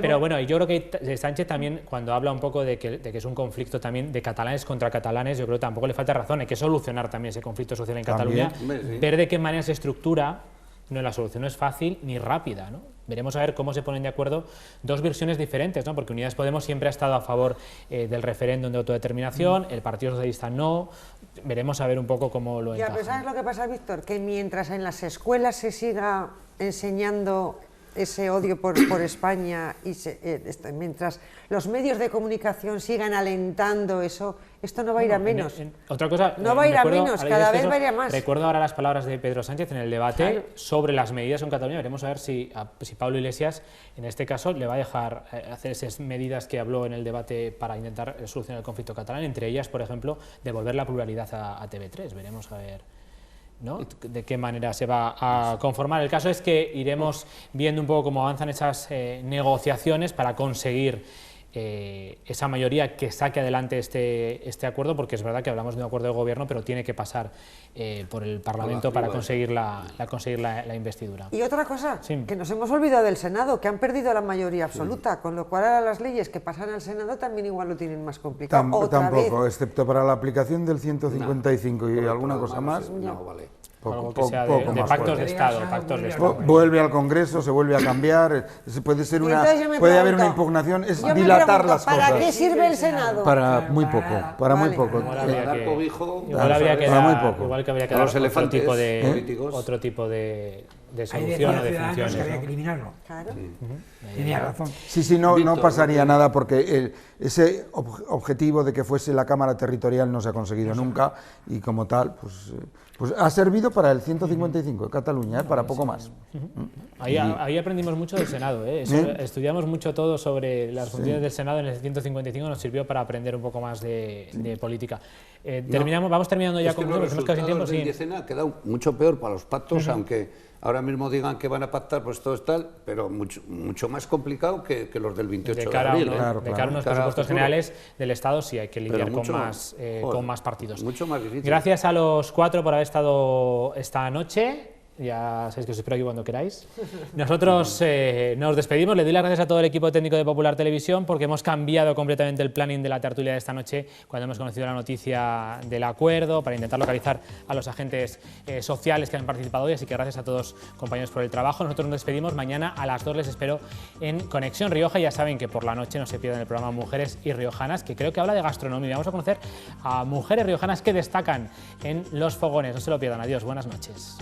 pero bueno, yo creo que Sánchez también, cuando habla un poco de que es un conflicto también de catalanes contra catalanes, yo creo que tampoco le falta razón. Hay que solucionar también ese conflicto social en Cataluña, ver de qué manera se estructura. No, la solución no es fácil ni rápida, ¿no? Veremos a ver cómo se ponen de acuerdo dos versiones diferentes, ¿no? Porque Unidas Podemos siempre ha estado a favor del referéndum de autodeterminación, el Partido Socialista no. Veremos a ver un poco cómo lo encaja. Ya, pero ¿sabes lo que pasa, Víctor? Que mientras en las escuelas se siga enseñando ese odio por España y mientras los medios de comunicación sigan alentando eso, esto no va a ir a menos. Otra cosa, no va a ir a menos, cada vez va a ir a más. Recuerdo ahora las palabras de Pedro Sánchez en el debate sobre las medidas en Cataluña. Veremos a ver si Pablo Iglesias, en este caso, le va a dejar hacer esas medidas que habló en el debate para intentar solucionar el conflicto catalán, entre ellas, por ejemplo, devolver la pluralidad a TV3. Veremos a ver, ¿no?, de qué manera se va a conformar. El caso es que iremos viendo un poco cómo avanzan esas negociaciones para conseguir esa mayoría que saque adelante este acuerdo, porque es verdad que hablamos de un acuerdo de gobierno, pero tiene que pasar por el Parlamento para conseguir la investidura. Y otra cosa, que nos hemos olvidado del Senado, que han perdido la mayoría absoluta, con lo cual ahora las leyes que pasan al Senado también igual lo tienen más complicado. Tampoco, excepto para la aplicación del 155 y alguna cosa más. No, vale. Algo que sea de pactos de Estado, Vuelve al Congreso, se vuelve a cambiar, puede haber una impugnación, es dilatar las cosas. ¿Para qué sirve el Senado? Para muy poco, para muy poco. Igual que habría que dar otro tipo de solución o de funciones. Que había que eliminarlo. Claro. Tenía razón. Sí, no pasaría nada porque ese objetivo de que fuese la Cámara Territorial no se ha conseguido nunca y como tal, pues ha servido para el 155 de Cataluña, para poco más. Ahí aprendimos mucho del Senado, estudiamos mucho todo sobre las funciones del Senado en el 155, nos sirvió para aprender un poco más de política. Vamos terminando ya con los resultados del Diecena ha quedado mucho peor para los pactos, aunque ahora mismo digan que van a pactar, pues todo es tal, pero mucho más complicado que los del 28 de abril. De cara a unos presupuestos generales del Estado sí hay que lidiar con más partidos. Mucho más difícil. Gracias a los cuatro por haber estado esta noche. Ya sabéis que os espero aquí cuando queráis. Nosotros nos despedimos. Le doy las gracias a todo el equipo técnico de Popular Televisión porque hemos cambiado completamente el planning de la tertulia de esta noche cuando hemos conocido la noticia del acuerdo para intentar localizar a los agentes sociales que han participado hoy. Así que gracias a todos, compañeros, por el trabajo. Nosotros nos despedimos. Mañana a las 2 les espero en Conexión Rioja. Ya saben que por la noche no se pierdan el programa Mujeres y Riojanas, que creo que habla de gastronomía. Vamos a conocer a mujeres riojanas que destacan en los fogones. No se lo pierdan. Adiós. Buenas noches.